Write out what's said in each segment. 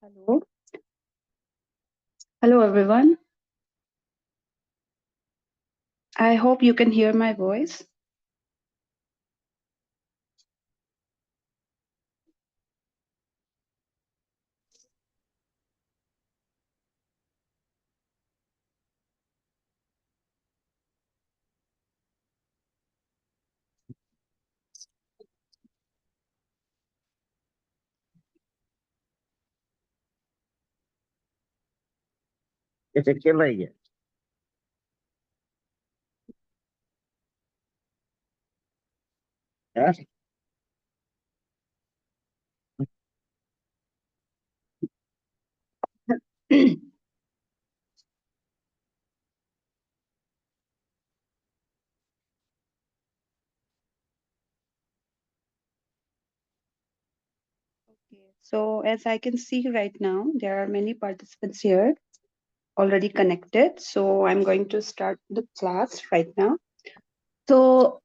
Hello. Hello, everyone. I hope you can hear my voice. चल रही है। हाँ? Okay, so as I can see right now, there are many participants here already connected. So I'm going to start the class right now. So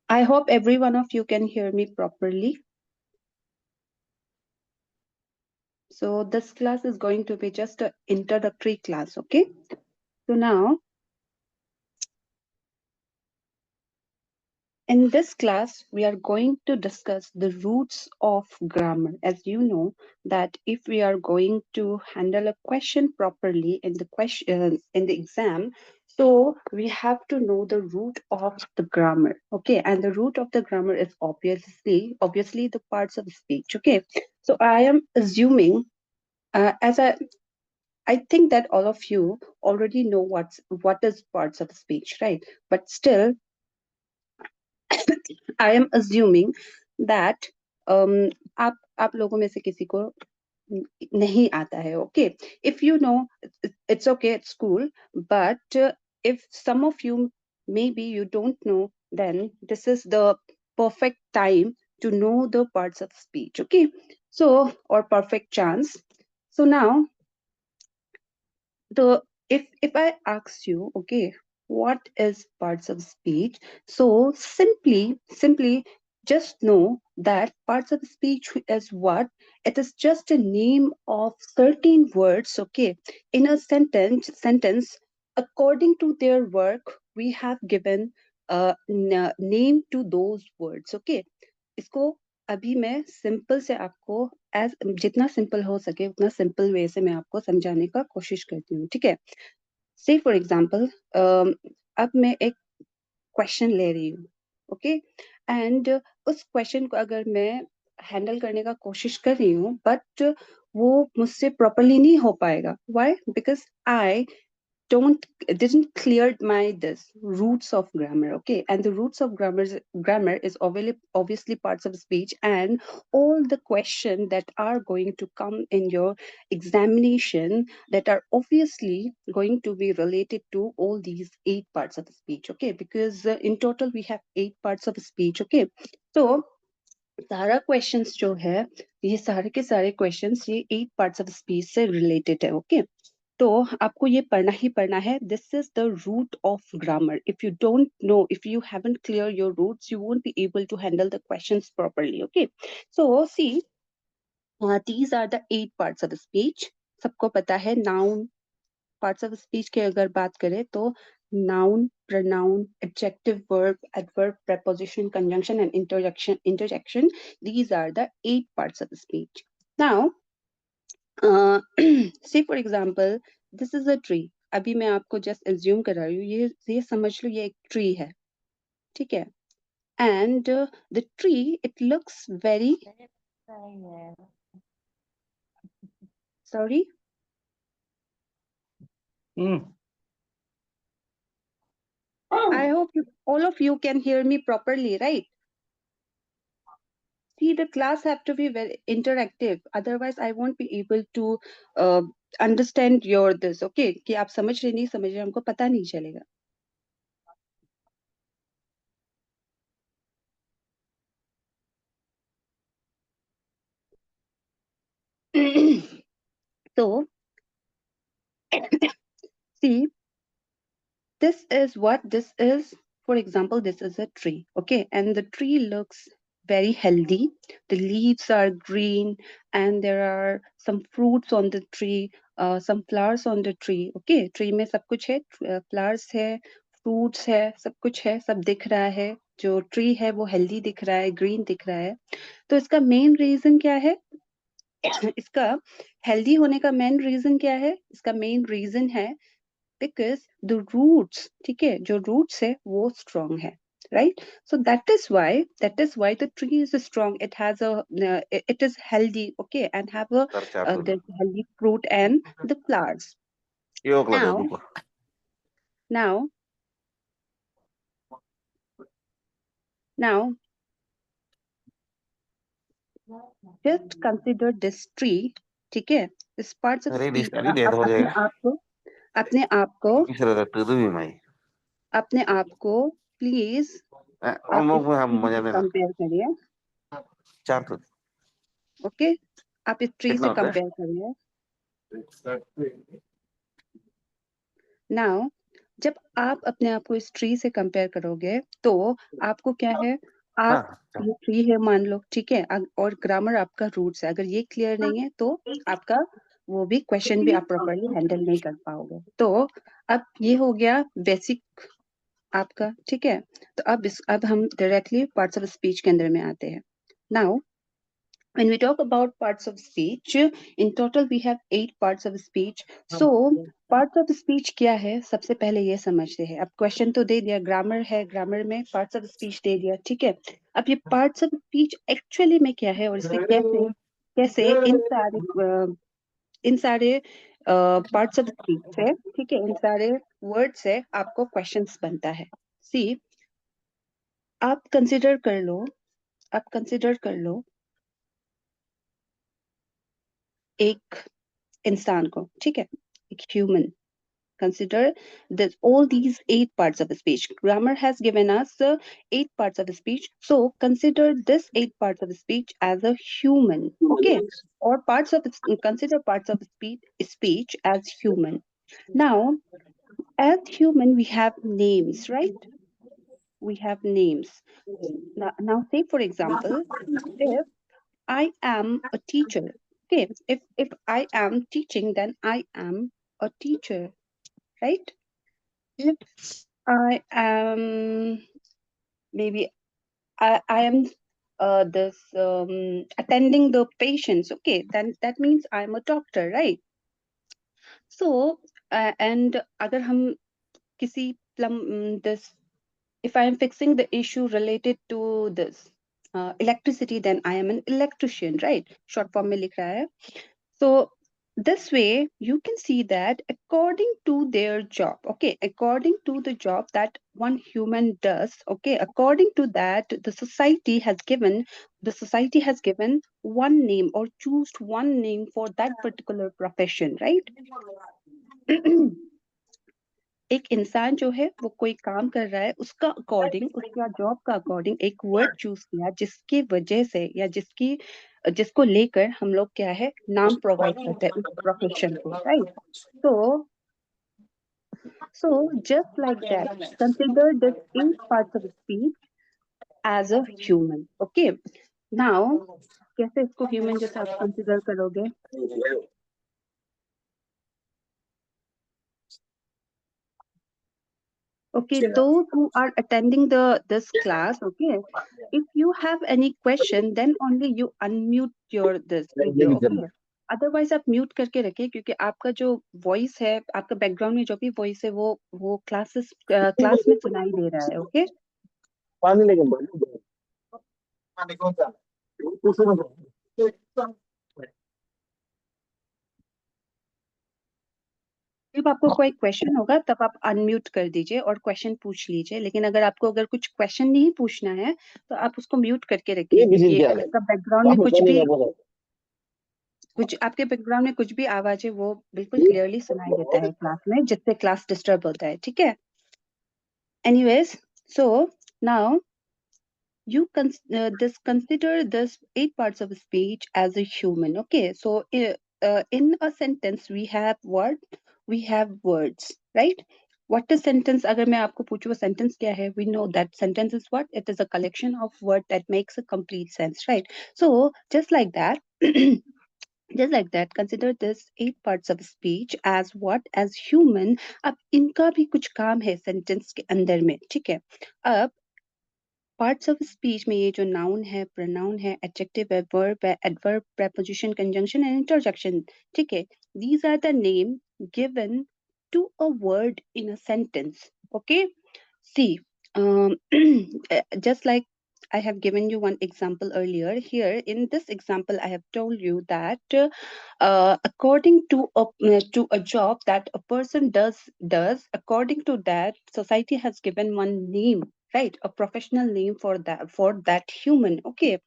I hope every one of you can hear me properly. So this class is going to be just an introductory class, okay? So now in this class, we are going to discuss the roots of grammar. As you know, that if we are going to handle a question properly in the question in the exam, so we have to know the root of the grammar. Okay, and the root of the grammar is obviously the parts of speech. Okay, so I am assuming as I think that all of you already know what is parts of speech, right? But still, I am assuming that आप लोगों में से किसी को नहीं आता है, okay? If you know, it's okay, it's cool. But if some of you maybe you don't know, then this is the perfect time to know the parts of speech, okay? So, or perfect chance. So now the if I ask you, okay, what is parts of speech, so simply just know that parts of speech is what it is, just a name of 13 words, okay, in a sentence. According to their work, we have given a name to those words, okay. इसको अभी मैं simple से आपको as जितना simple हो सके उतना simple way से मैं आपको समझाने का कोशिश करती हूँ, ठीक है? से फॉर एग्जांपल अब मैं एक क्वेश्चन ले रही हूँ, ओके, एंड उस क्वेश्चन को अगर मैं हैंडल करने का कोशिश कर रही हूँ बट वो मुझसे प्रॉपरली नहीं हो पाएगा. Why? Because I don't didn't clear my this roots of grammar, okay, and the roots of grammar is obviously parts of speech, and all the questions that are going to come in your examination that are obviously going to be related to all these 8 parts of speech, okay, because in total we have 8 parts of speech, okay. So सारा questions जो है, ये सारे के सारे questions ये 8 parts of speech से related है, ओके. तो आपको ये पढ़ना ही पढ़ना है. This is the root of grammar. If you don't know, if you haven't clear your roots, you won't be able to handle the questions properly, okay. So see, these are the 8 parts of speech. सबको पता है noun parts of speech की अगर बात करें तो noun, pronoun, adjective, verb, adverb, preposition, conjunction and interjection. These are the 8 parts of speech. Now say for example, this is a tree. अभी मैं आपको just assume कर रही हूँ, ये समझ लो ये एक tree है, ठीक है? And the tree, it looks very sorry. I hope all of you can hear me properly, right? See, the class have to be very interactive. Otherwise, I won't be able to understand your this. Okay, कि आप समझ रहे नहीं समझ रहे हमको पता नहीं चलेगा. So, see, this is what this is. For example, this is a tree, okay, and the tree looks very healthy. The leaves are green, and there are some fruits on the tree, some flowers on the tree. Okay, tree में सब कुछ है, flowers है, fruits है, सब कुछ है, सब दिख रहा है. जो ट्री है वो हेल्दी दिख रहा है, ग्रीन दिख रहा है. तो इसका मेन रीजन क्या है? इसका हेल्दी होने का मेन रीजन क्या है? इसका मेन रीजन है बिकॉज द रूट्स, ठीक है, जो रूट्स है वो स्ट्रांग है, right? So that is why the tree is strong. It has a it is healthy, okay, and have a Tercapai. the healthy fruit and the flowers. Yok lah, now lupa. now now just consider this tree, ठीक है, this parts of Hari di speech. tadi dia आप tahu अपने ya. आप को अपने आप को Bisa ada tuh mai. अपने आप को प्लीज आप Mau इस paham ट्री से banyak nih. कंपेयर करिए. Cartut. ओके, आप इस ट्री से Tekno teh. कंपेयर करिए. नाउ जब आप अपने आप को इस ट्री से कंपेयर करोगे तो आपको क्या है, आप Ah, ये ट्री है मान लो, ठीक है, और ग्रामर आपका रूट्स है, अगर ये क्लियर नहीं है तो आपका वो भी क्वेश्चन भी आप प्रॉपरली हैंडल नहीं कर पाओगे. तो अब ये हो गया बेसिक आपका, ठीक है. तो अब हम डायरेक्टली पार्ट्स ऑफ स्पीच के अंदर में आते हैं. Now when we talk about parts of speech, in total we have 8 parts of speech. So parts of speech क्या है, सबसे पहले ये समझते हैं. अब क्वेश्चन तो दे दिया, ग्रामर है, ग्रामर में पार्ट्स ऑफ स्पीच दे दिया, ठीक है. अब ये पार्ट्स ऑफ स्पीच एक्चुअली में क्या है और इसे कैसे कैसे इन सारे पार्ट्स ऑफ स्पीच से, ठीक है, इन सारे वर्ड से आपको क्वेश्चंस बनता है. सी, आप कंसिडर कर लो, आप कंसिडर कर लो एक इंसान को, ठीक है, एक human. Consider this all these 8 parts of speech. Grammar has given us 8 parts of speech. So consider this 8 parts of speech as a human. Okay, or parts of consider parts of speech as human. Now, as human, we have names, right? We have names. Now say for example, if I am a teacher. Okay, if I am teaching, then I am a teacher, right? If I am maybe I am this attending the patients, okay, then that means I'm a doctor, right? So and अगर हम किसी this, if I am fixing the issue related to this electricity, then I am an electrician, right? Short form में लिख रहा है. So this way you can see that according to their job, okay, according to the job that one human does, okay, according to that the society has given one name or choose one name for that particular profession, right? एक इंसान जो है वो कोई काम कर रहा है, उसका अकॉर्डिंग, उसका जॉब का अकॉर्डिंग एक वर्ड चूज किया जिसकी वजह से या जिसको लेकर हम लोग क्या है नाम प्रोवाइड करते हैं उस प्रोफेशन को, right? so so just like that, consider this 8 parts of speech as a human. Okay, now कैसे इसको ह्यूमन जैसा आप कंसिडर करोगे? Okay, those who are attending the this class, okay, if you have any question, then only you unmute your this video, okay. Otherwise आप mute करके रखिए क्योंकि आपका जो वॉइस है, आपका बैकग्राउंड में जो भी वॉइस है वो क्लास में सुनाई दे रहा है, ओके. पानी लेके बोलो। पानी कौन सा? दूसरा बोलो। जब आपको कोई क्वेश्चन होगा तब आप अनम्यूट कर दीजिए और क्वेश्चन पूछ लीजिए, लेकिन अगर आपको अगर कुछ क्वेश्चन नहीं पूछना है तो आप उसको म्यूट करके रखिए ये बिजली क्योंकि क्या है? आपका बैकग्राउंड में आप पानी ना बोलो। कुछ आपके बैकग्राउंड में कुछ भी आवाज है वो बिल्कुल क्लियरली सुनाई देता है क्लास में, जिससे क्लास डिस्टर्ब होता है, ठीक है. Anyways, so now you consider this 8 parts of speech as a human, okay. So in a sentence we have what, we have words, right? What is sentence? अगर मैं आपको पूछूँ sentence क्या है? We know that sentence is what? It is a collection of word that makes a complete sense, right? So just like that, just like that, consider this 8 parts of speech as what? As human. अब इनका भी कुछ काम है sentence के अंदर में, ठीक है? अब पार्ट्स ऑफ स्पीच में ये जो नाउन है, प्रोनाउन है, एडजेक्टिव है, वर्ब है, adverb, preposition, conjunction and interjection, ठीक है? These are the name given to a word in a sentence. Okay? See, just like I have given you one example earlier. Here, in this example, I have told you that according to a job that a person does, according to that, society has given one name, right? A professional name for that human. Okay,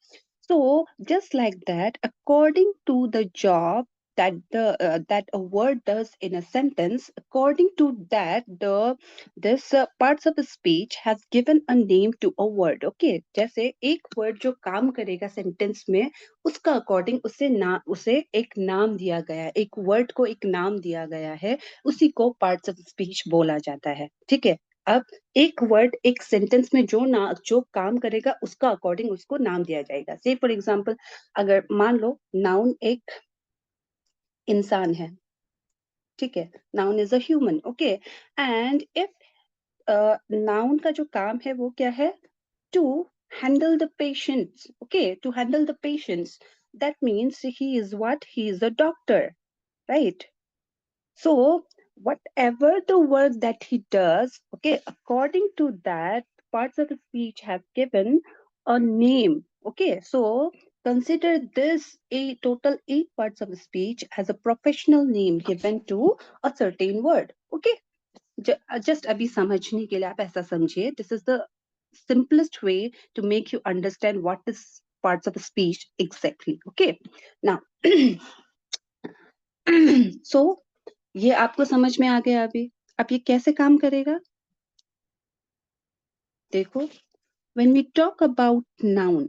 so just like that, according to the job that a word does in a sentence, according to that the this parts of the speech has given a name to a word. Okay, जैसे एक word जो काम करेगा sentence में, उसका according उसे एक नाम दिया गया है, एक word को एक नाम दिया गया है, उसी को parts of speech बोला जाता है, ठीक है? अब एक वर्ड एक सेंटेंस में जो काम करेगा उसका अकॉर्डिंग उसको नाम दिया जाएगा. से फॉर एग्जांपल, अगर मान लो नाउन एक इंसान है, ठीक है? Noun is a human. Okay, and if noun का जो काम है वो क्या है? To handle the patients. Okay, to handle the patients, that means he is what? He is a doctor, right? So, whatever the work that he does, okay, according to that, parts of the speech have given a name. Okay, so consider this a total 8 parts of the speech as a professional name given to a certain word. Okay, just अभी समझने के लिए आप ऐसा समझिए. This is the simplest way to make you understand what is parts of the speech exactly. Okay, now so ये आपको समझ में आ गया अभी. अब ये कैसे काम करेगा? देखो, when we talk about noun,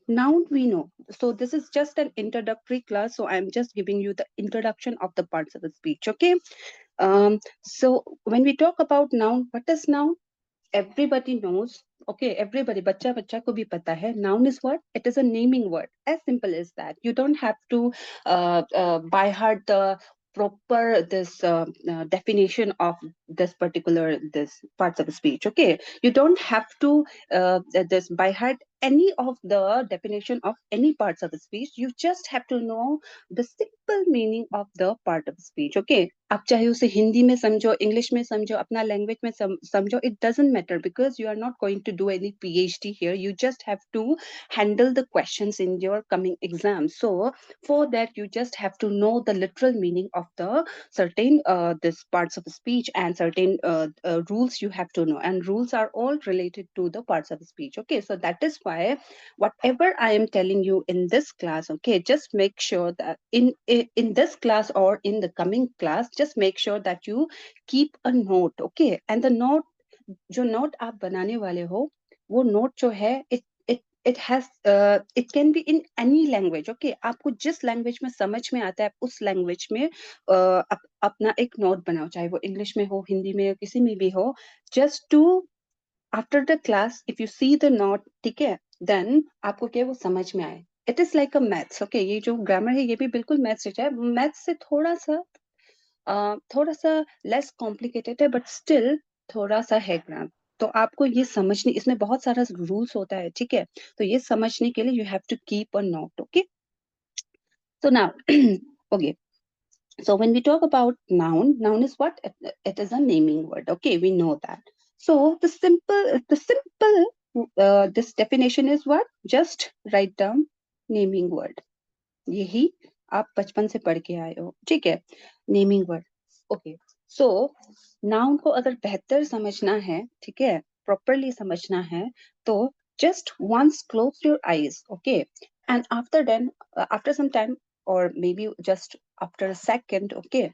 noun we know. So this is just an introductory class. So I'm just giving you the introduction of the parts of the speech. Okay. So when we talk about noun, what is noun? Everybody knows. Okay, everybody, बच्चा बच्चा को भी पता है. Noun is what? It is a naming word. As simple as that. You don't have to by heart the proper this definition of this particular this parts of speech. Okay, you don't have to this by heart any of the definition of any parts of the speech. You just have to know the simple meaning of the part of speech. Okay, आप चाहे उसे हिंदी में समझो, English में समझो, अपना language में समझो, it doesn't matter because you are not going to do any PhD here. You just have to handle the questions in your coming exam. So for that, you just have to know the literal meaning of the certain this parts of speech and certain rules you have to know. And rules are all related to the parts of speech. Okay, so that is why whatever I am telling you in this class, okay, just make sure that in this class or in the coming class, just make sure that you keep a note. Okay, and the note, जो note आप बनाने वाले हो, वो note जो है it has it can be in any language. Okay, आपको जिस लैंग्वेज में समझ में आता है आप उस लैंग्वेज में अपना एक नोट बनाओ, चाहे वो इंग्लिश में हो, हिंदी में हो, किसी में भी हो. Just to after the class if you see the note, ठीक है, देन आपको क्या वो समझ में आए. It is like a maths. Okay, ये जो ग्रामर है ये भी बिल्कुल मैथ्स है. मैथ्स से थोड़ा सा लेस कॉम्प्लिकेटेड है, बट स्टिल थोड़ा सा है ग्राम. तो आपको ये समझने, इसमें बहुत सारा रूल्स होता है, ठीक है? तो ये समझने के लिए you have to keep a note. Okay, so now okay, so when we talk about noun is what? It is a naming word. Okay, we know that. So the simple this definition is what? Just write down naming word. यही आप बचपन से पढ़ के आए हो, ठीक है? Naming word. ओके, सो नाउन को अगर बेहतर समझना है, ठीक है, प्रॉपरली समझना है, तो just once close your eyes. Okay, and after some time और maybe just after a second, okay,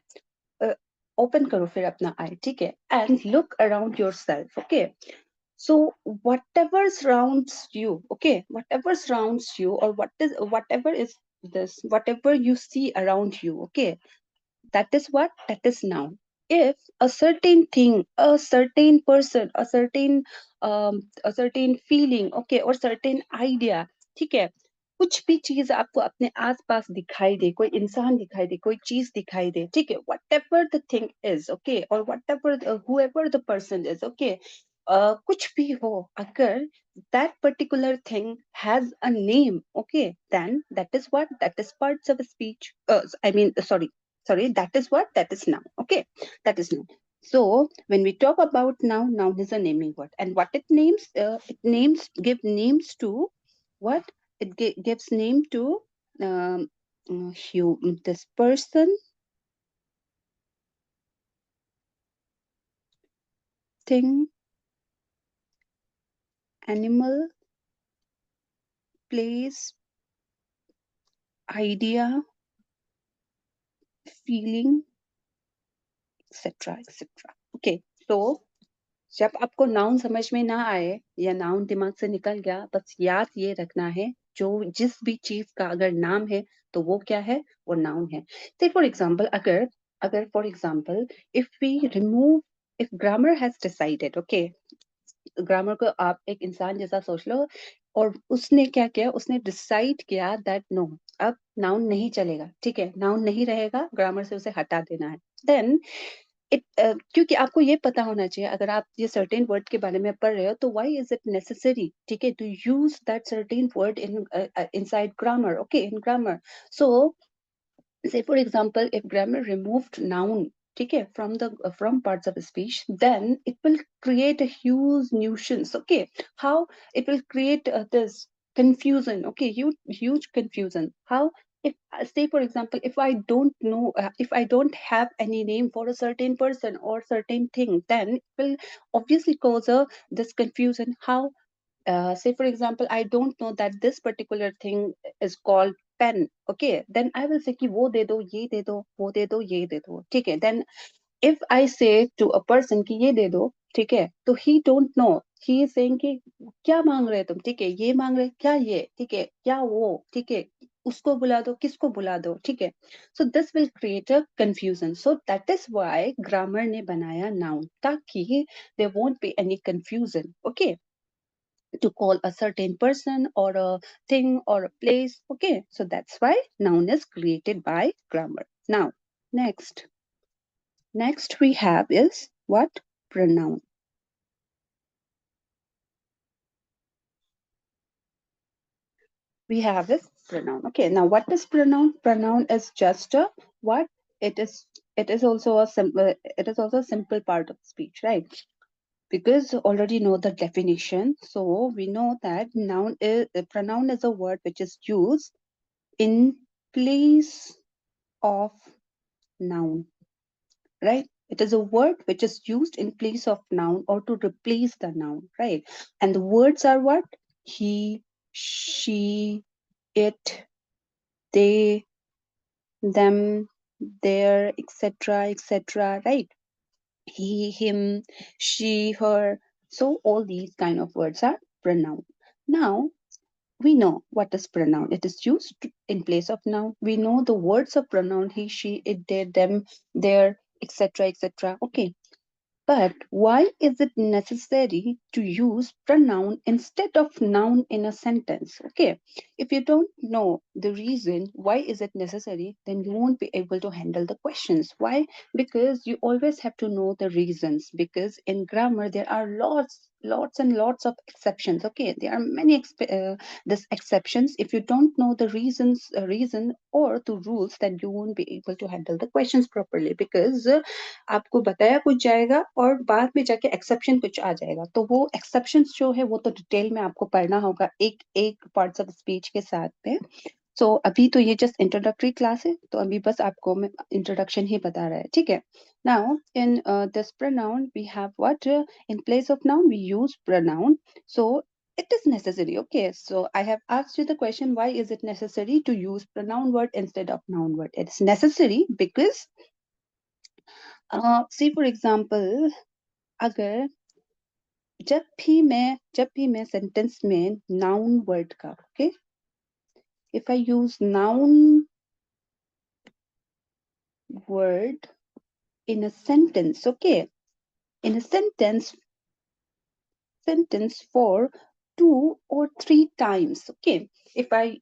open करो फिर अपना आई, ठीक है, and look around yourself. Okay, so whatever surrounds you, okay, whatever surrounds you, or whatever is this, whatever you see around you, okay, that is what? That is noun. If a certain thing, a certain person, a certain feeling, okay, or certain idea, ठीक है, कुछ भी चीज आपको अपने आसपास दिखाई दे, कोई इंसान दिखाई दे, कोई चीज दिखाई दे, ठीक है, whatever the thing is, okay, or whatever whoever the person is, okay, कुछ भी हो, अगर that particular thing has a name, okay, then that is what? That is parts of speech. I mean, sorry, that is what? That is noun, okay, that is noun. So when we talk about noun, noun is a naming word, and what it names, give names to what? It gives name to this person, thing, animal, place, idea, feeling, etc. etc. Okay, so जब आपको noun समझ में ना आए या noun दिमाग से निकल गया, बस याद ये रखना है, जो जिस भी चीज का अगर नाम है तो वो क्या है? वो नाउन है. से फॉर एग्जांपल, अगर अगर for example, if we remove, if grammar has decided, okay, grammar को आप एक इंसान जैसा सोच लो, और उसने क्या किया? उसने डिसाइड किया दैट नो, अब नाउन नहीं चलेगा, ठीक है, नाउन नहीं रहेगा, ग्रामर से उसे हटा देना है. देन क्योंकि आपको ये पता होना चाहिए, अगर आप ये सर्टेन वर्ड के बारे में पढ़ रहे हो, तो व्हाई इज इट नेसेसरी, ठीक है, to use that certain word in inside grammar, okay, in grammar. So say for example, if grammar removed noun, ठीक है, from the from parts of speech, then it will create a huge nuisance, okay. How? It will create this confusion, okay, huge confusion. How? If say for example, if I don't know, if I don't have any name for a certain person or certain thing, then it will obviously cause a this confusion. How? Say for example, I don't know that this particular thing is called pen, okay, then I will say कि वो दे दो, ये दे दो, वो दे दो, ये दे दो, ठीक है. Then if I say to a person कि ये दे दो, ठीक है, तो he don't know, he is saying कि क्या मांग रहे तुम, ठीक है, ये मांग रहे, क्या ये, ठीक है, क्या वो, ठीक है, उसको बुला दो, किसको बुला दो, ठीक है. So this will create a confusion. So that is why grammar ने बनाया noun, ताकि there won't be any confusion, okay, to call a certain person or a thing or a place. Okay, so that's why noun is created by grammar. Now, next, next we have is what? Pronoun. We have is pronoun. Okay, now what is pronoun? Pronoun is just a what? It is. It is also a simple. It is also a simple part of speech, right? Because already know the definition, so we know that noun is a pronoun is a word which is used in place of noun, right? It is a word which is used in place of noun or to replace the noun, right? And the words are what? He, she, it, they, them, their, etc., etc., right? He, him, she, her. So all these kind of words are pronoun. Now, we know what is pronoun. It is used in place of noun. We know the words of pronoun: he, she, it, they, them, their, etc., etc. Okay, but why is it necessary to use pronoun instead of noun in a sentence? Okay, if you don't know the reason why is it necessary, then you won't be able to handle the questions. Why? Because you always have to know the reasons. Because in grammar there are lots and lots of exceptions. Okay, there are many this exceptions. If you don't know the reason or the rules, then you won't be able to handle the questions properly. Because आपको बताया कुछ जाएगा और बाद में जाके exception कुछ आ जाएगा, तो वो एक्सेप्शंस जो है वो तो डिटेल में आपको पढ़ना होगा एक एक पार्ट्स ऑफ स्पीच के साथ में. सो अभी तो ये जस्ट इंट्रोडक्टरी क्लास है, तो अभी बस आपको मैं इंट्रोडक्शन ही बता रहा है, ठीक है. Now in this pronoun we have what? In place of noun we use pronoun. So it is necessary. Okay, so I have asked you the question, why is it necessary to use pronoun word instead of noun word? It's necessary because see for example, अगर जब भी मैं sentence में noun word का, okay, if I use noun word in a sentence, okay? In a sentence for 2 or 3 times, okay? If I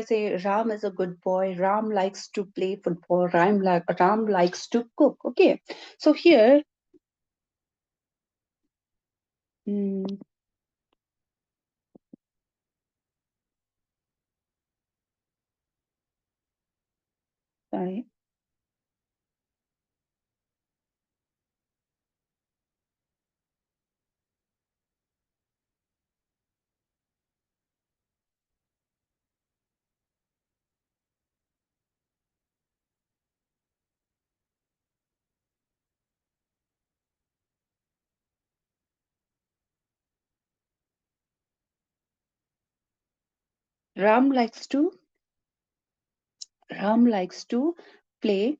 say Ram is a good boy, Ram likes to play football, Ram likes to cook, okay? So here, mm, sorry, Ram likes to Ram likes to play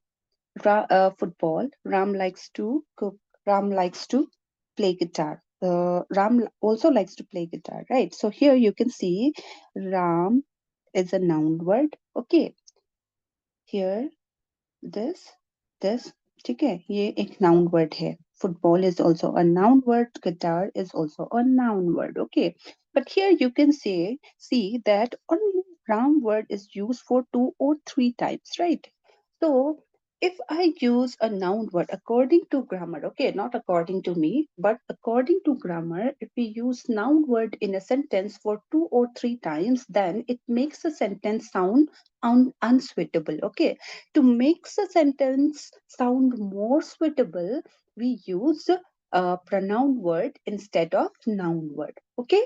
football. Ram likes to cook. Ram likes to play guitar. Ram also likes to play guitar, right? So here you can see Ram is a noun word. Okay, here this this ठीक है ये एक noun word है. Football is also a noun word. Guitar is also a noun word. Okay, but here you can see that only Ram word is used for 2 or 3 times, right? So if I use a noun word according to grammar, okay, not according to me, but according to grammar, if we use noun word in a sentence for 2 or 3 times, then it makes a sentence sound unsuitable. Okay, to make the sentence sound more suitable, we use a pronoun word instead of noun word. Okay,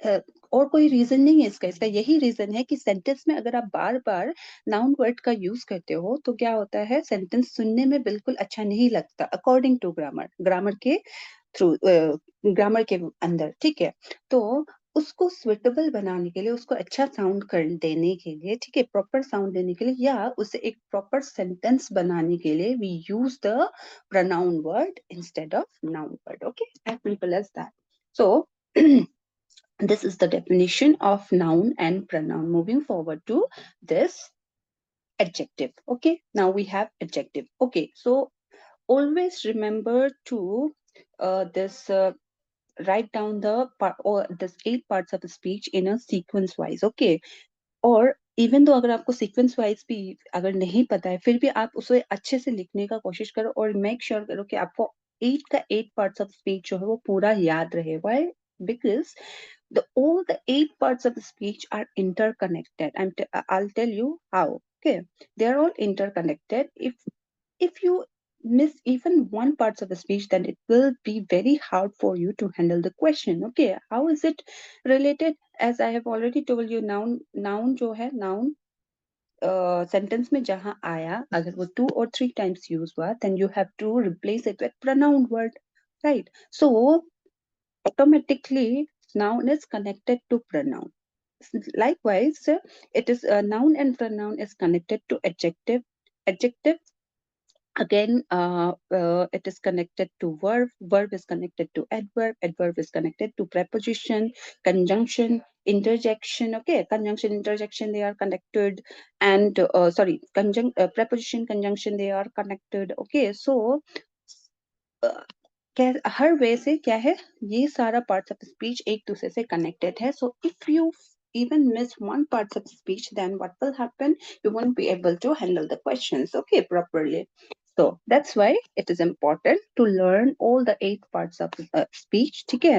अ, और कोई reason नहीं है इसका यही reason है कि sentence में अगर आप बार बार नाउन वर्ड का यूज करते हो तो क्या होता है सेंटेंस सुनने में बिल्कुल अच्छा नहीं लगता अकॉर्डिंग टू ग्रामर के थ्रू ग्रामर के अंदर ठीक है तो उसको स्विटेबल बनाने के लिए उसको अच्छा साउंड कर देने के लिए ठीक है प्रॉपर साउंड देने के लिए या उसे एक प्रॉपर सेंटेंस बनाने के लिए we use the pronoun word instead of noun word okay as simple as that so this is the definition of noun and pronoun. Moving forward to this adjective. Okay, now we have adjective. Okay, so always remember to this write down the part or this 8 parts of the speech in a sequence wise. Okay, और even तो अगर आपको sequence wise भी अगर नहीं पता है फिर भी आप उसे अच्छे से लिखने का कोशिश करो और मेक श्योर करो कि आपको 8 पार्ट्स ऑफ स्पीच जो है वो पूरा याद रहे why because all the 8 parts of the speech are interconnected I'll tell you how okay they are all interconnected if you miss even one parts of the speech then it will be very hard for you to handle the question okay how is it related as I have already told you noun जो है noun sentence में जहां आया अगर वो 2 or 3 times use हुआ then you have to replace it with pronoun word right so automatically noun is connected to pronoun likewise it is a noun and pronoun is connected to adjective again it is connected to verb is connected to adverb is connected to preposition conjunction interjection okay conjunction interjection they are connected and sorry preposition conjunction they are connected okay so हर वे से क्या है ये सारा parts of speech एक दूसरे से connected है so if you even miss one part of speech then what will happen you won't be able to handle the questions okay properly so that's why it is important to learn all the 8 parts of speech okay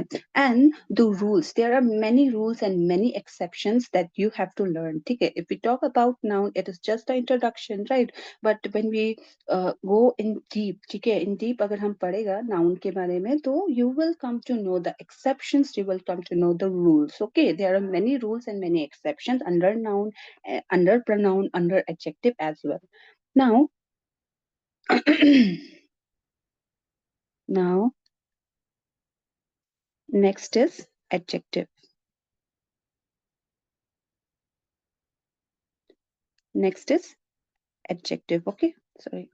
and the rules there are many rules and many exceptions that you have to learn okay if we talk about noun it is just the introduction right but when we go in deep ठीक है इन deep अगर हम पढ़ेगा noun के बारे में तो you will come to know the exceptions you will come to know the rules okay there are many rules and many exceptions under noun under pronoun under adjective as well now now next is adjective next is adjective okay sorry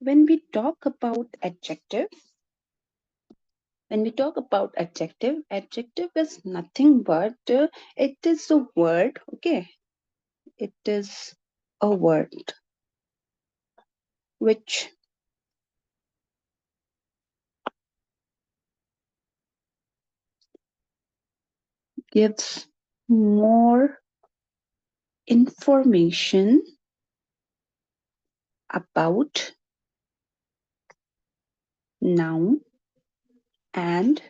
when we talk about adjective when we talk about adjective is nothing but it is a word okay it is a word which gives more information about noun and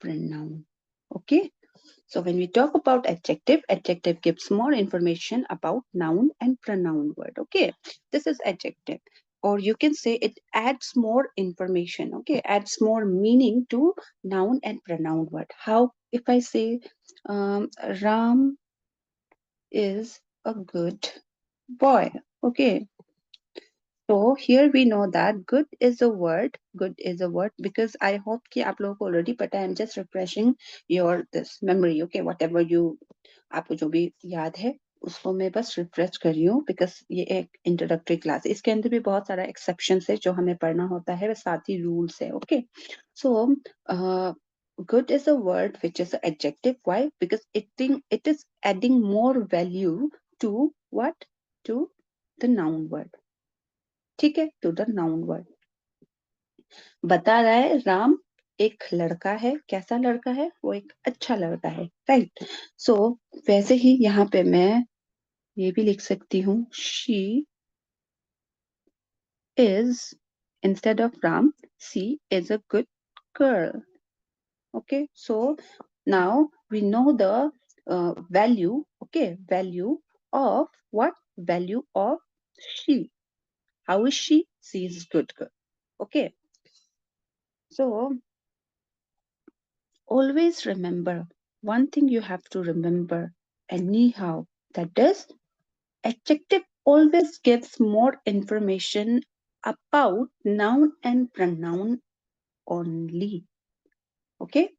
pronoun. Okay. So when we talk about adjective, adjective gives more information about noun and pronoun word. Okay. This is adjective. Or you can say it adds more information. Okay. Adds more meaning to noun and pronoun word. How if I say Ram is a good boy. Okay. So here we know that good is a word. Good is a word because I hope कि आप लोगों को already पता है. I'm just refreshing your this memory. Okay, whatever you आपको जो भी याद है उसको मैं बस रिफ्रेश कर रही हूँ बिकॉज ये एक इंट्रोडक्टरी क्लास है. इसके अंदर भी बहुत सारा एक्सेप्शन है जो हमें पढ़ना होता है. साथ ही रूल्स है. Okay so good is a word which is an adjective. Why? Because it is adding more value to what? To the noun word. ठीक है टू द नाउन वर्ड. बता रहा है राम एक लड़का है. कैसा लड़का है? वो एक अच्छा लड़का है. राइट. सो वैसे ही यहाँ पे मैं ये भी लिख सकती हूँ she is instead of Ram she is a good girl. Okay so now we know the value. Okay, value of what? Value of she. How is she? She is good girl. Okay, so always remember one thing you have to remember anyhow, that is adjective always gives more information about noun and pronoun only. Okay,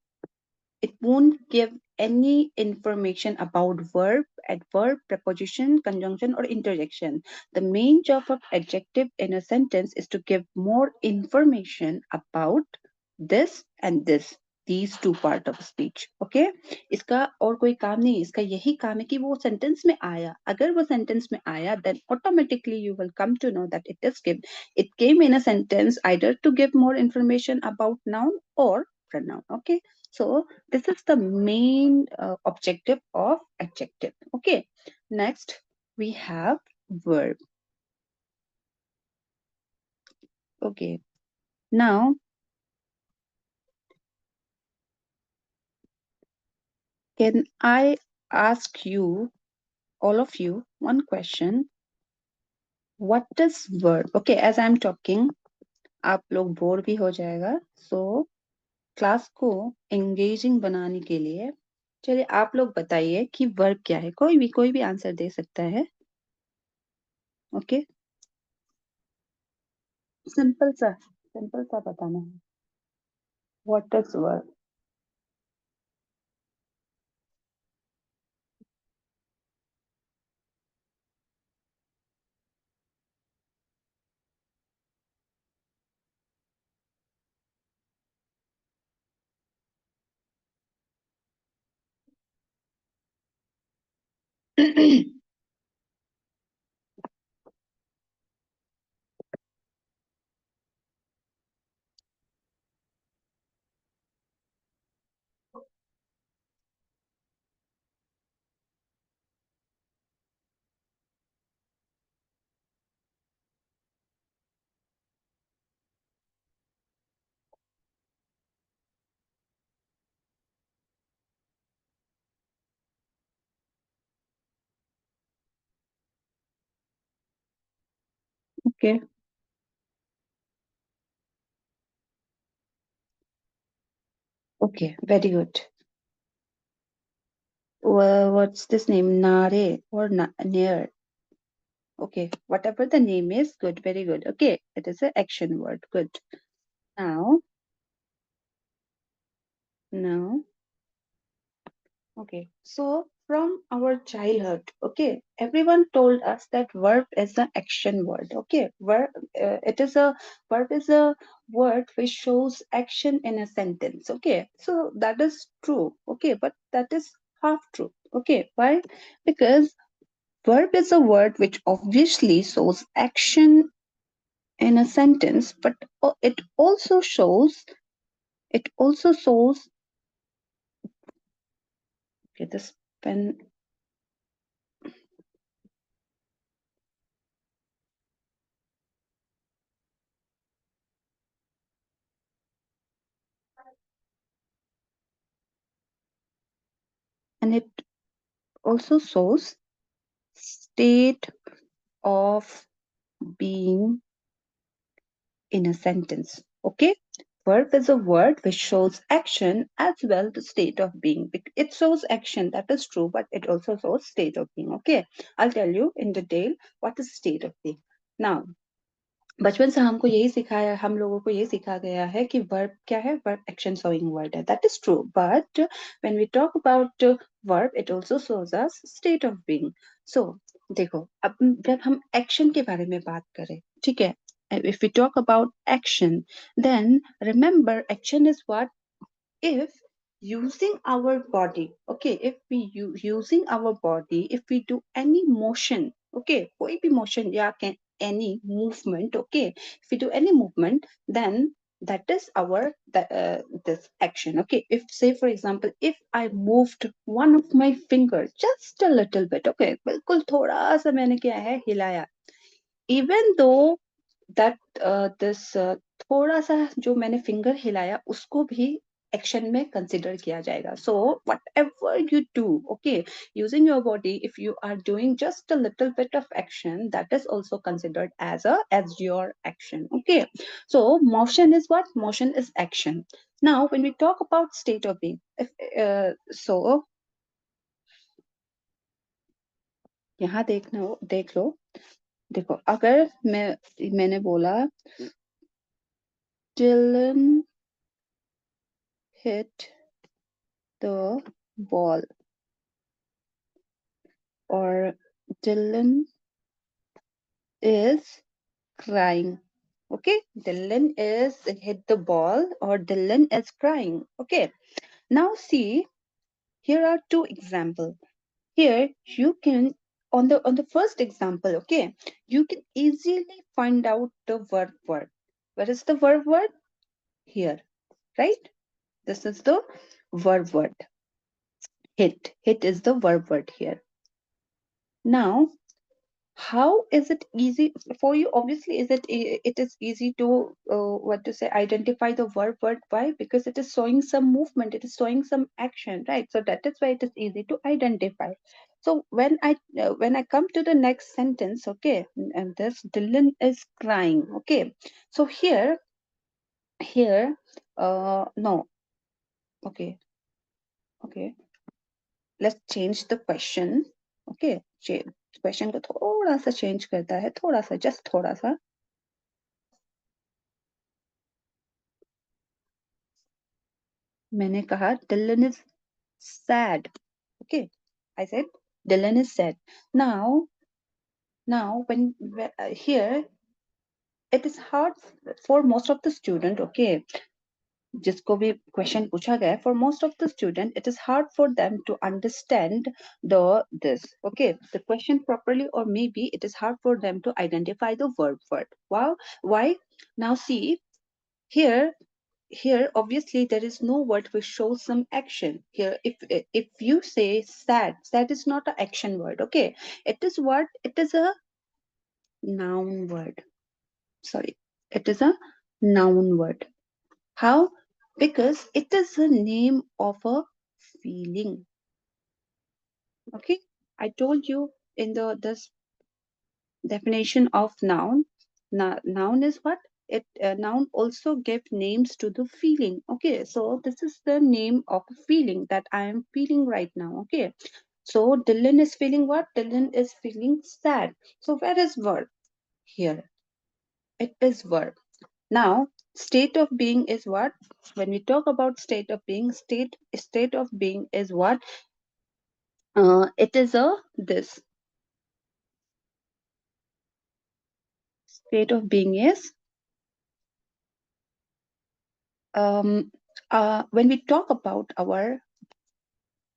it won't give any information about verb, adverb, preposition, conjunction, or interjection. The main job of adjective in a sentence is to give more information about this and this. These two part of speech. Okay? इसका और कोई काम नहीं. इसका यही काम है कि वो सेंटेंस में आया. अगर वो सेंटेंस में आया, then automatically you will come to know that it is given. It came in a sentence either to give more information about noun or pronoun. Okay? So this is the main objective of adjective. Okay. Next we have verb. Okay. Now can I ask you, all of you, one question? What is verb? Okay, as I'm talking, आप लोग bore भी हो जाएगा. So class को engaging बनाने के लिए चलिए आप लोग बताइए कि वर्ब क्या है. कोई भी आंसर दे सकता है. ओके सिंपल सा बताना है. What is verb? Okay. Okay, very good. Well, what's this name? Nare or near? Okay, whatever the name is, good, very good. Okay, it is an action word. Good. Now, now, okay. So from our childhood, okay, everyone told us that verb is an action word. Okay, verb is a word which shows action in a sentence. Okay, so that is true. Okay, but that is half true. Okay, why? Because Verb is a word which obviously shows action in a sentence, but it also shows okay, this pen and it also shows state of being in a sentence. Okay? Verb is a word which shows action as well the state of being. It shows action, that is true, but it also shows state of being. Okay? I'll tell you in detail what is state of being. Now, बचपन से हमको यही सिखाया हम लोगों को ये सिखा गया है कि वर्ब क्या है वर्ब एक्शन शोइंग वर्ड है that is true but when we talk about verb it also shows us state of being so देखो अब जब हम एक्शन के बारे में बात करें ठीक है if we talk about action then remember action is what if using our body okay if we using our body if we do any motion okay koi bhi motion ya can any movement okay if we do any movement then that is our this action okay if say for example if I moved one of my fingers just a little bit okay बिल्कुल थोड़ा सा मैंने क्या है हिलाया even though that this थोड़ा सा जो मैंने फिंगर हिलाया उसको भी एक्शन में कंसिडर किया जाएगा so whatever you do okay using your body if you are doing just a little bit of action that is also considered as your action okay so motion is what motion is action now when we talk about state of being so यहाँ देख लो देखो अगर मैंने बोला Dylan hit the ball or Dylan is crying. Okay, Dylan is hit the ball or Dylan is crying. Okay, now see here are two examples. Here you can on the first example, okay, you can easily find out the verb word. Where is the verb word? Here, right? This is the verb word. Hit. Hit is the verb word here. Now how is it easy for you obviously is it is easy to what to say identify the verb word why because it is showing some movement it is showing some action right so that is why it is easy to identify so when I come to the next sentence okay and this Dylan is crying okay so here no okay okay let's change the question okay question को थोड़ा सा change करता है थोड़ा सा just थोड़ा सा मैंने कहा Dylan is sad okay I said Dylan is sad now when here it is hard for most of the student okay जिसको भी क्वेश्चन पूछा गया है for most of the student it is hard for them to understand the this okay the question properly or maybe it is hard for them to identify the verb word wow why now see here here obviously there is no word which shows some action here if you say sad is not an action word okay it is what it is a noun word sorry it is a noun word how because it is the name of a feeling okay I told you in the this definition of noun noun is what it noun also give names to the feeling okay so this is the name of a feeling that I am feeling right now okay so Dylan is feeling what Dylan is feeling sad so where is verb here it is verb now state of being is what when we talk about state of being state of being is what it is a this state of being is um when we talk about our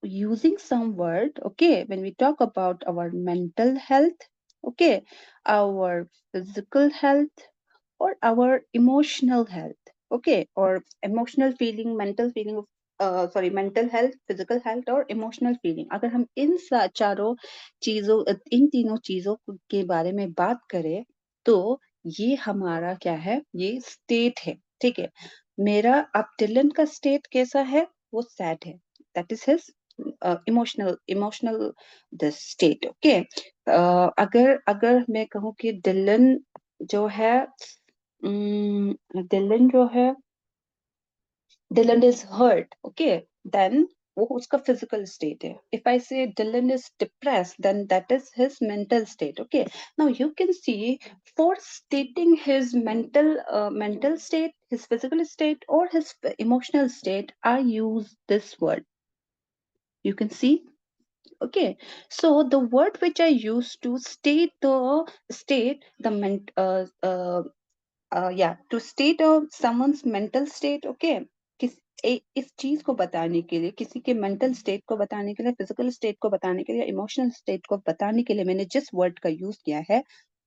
using some word, okay, when we talk about our mental health, okay, our physical health, or our emotional health, okay, or emotional feeling, mental feeling of sorry, mental health, physical health और emotional feeling, अगर हम इन चारों चीजों, इन तीनों चीजों के बारे में बात करें, तो ये हमारा क्या है, ये स्टेट है, ठीक है। मेरा अब डिलन का स्टेट कैसा है, वो सैड है, that is his emotional this state, okay. अगर अगर मैं कहूँ कि डिलन जो है, डिलन जो है, Dylan is hurt, okay, then वो उसका फिजिकल स्टेट है। If I say Dylan is depressed, then that is his mental state, okay. Now you can see, for stating his mental state, his physical state, or his emotional state, I use this word, you can see. Okay, so the word which I use to state the yeah, to state someone's mental state, okay, इस चीज को बताने के लिए, किसी के mental state को बताने के लिए, फिजिकल स्टेट को बताने के लिए, इमोशनल स्टेट को बताने के लिए मैंने जिस वर्ड का यूज किया है,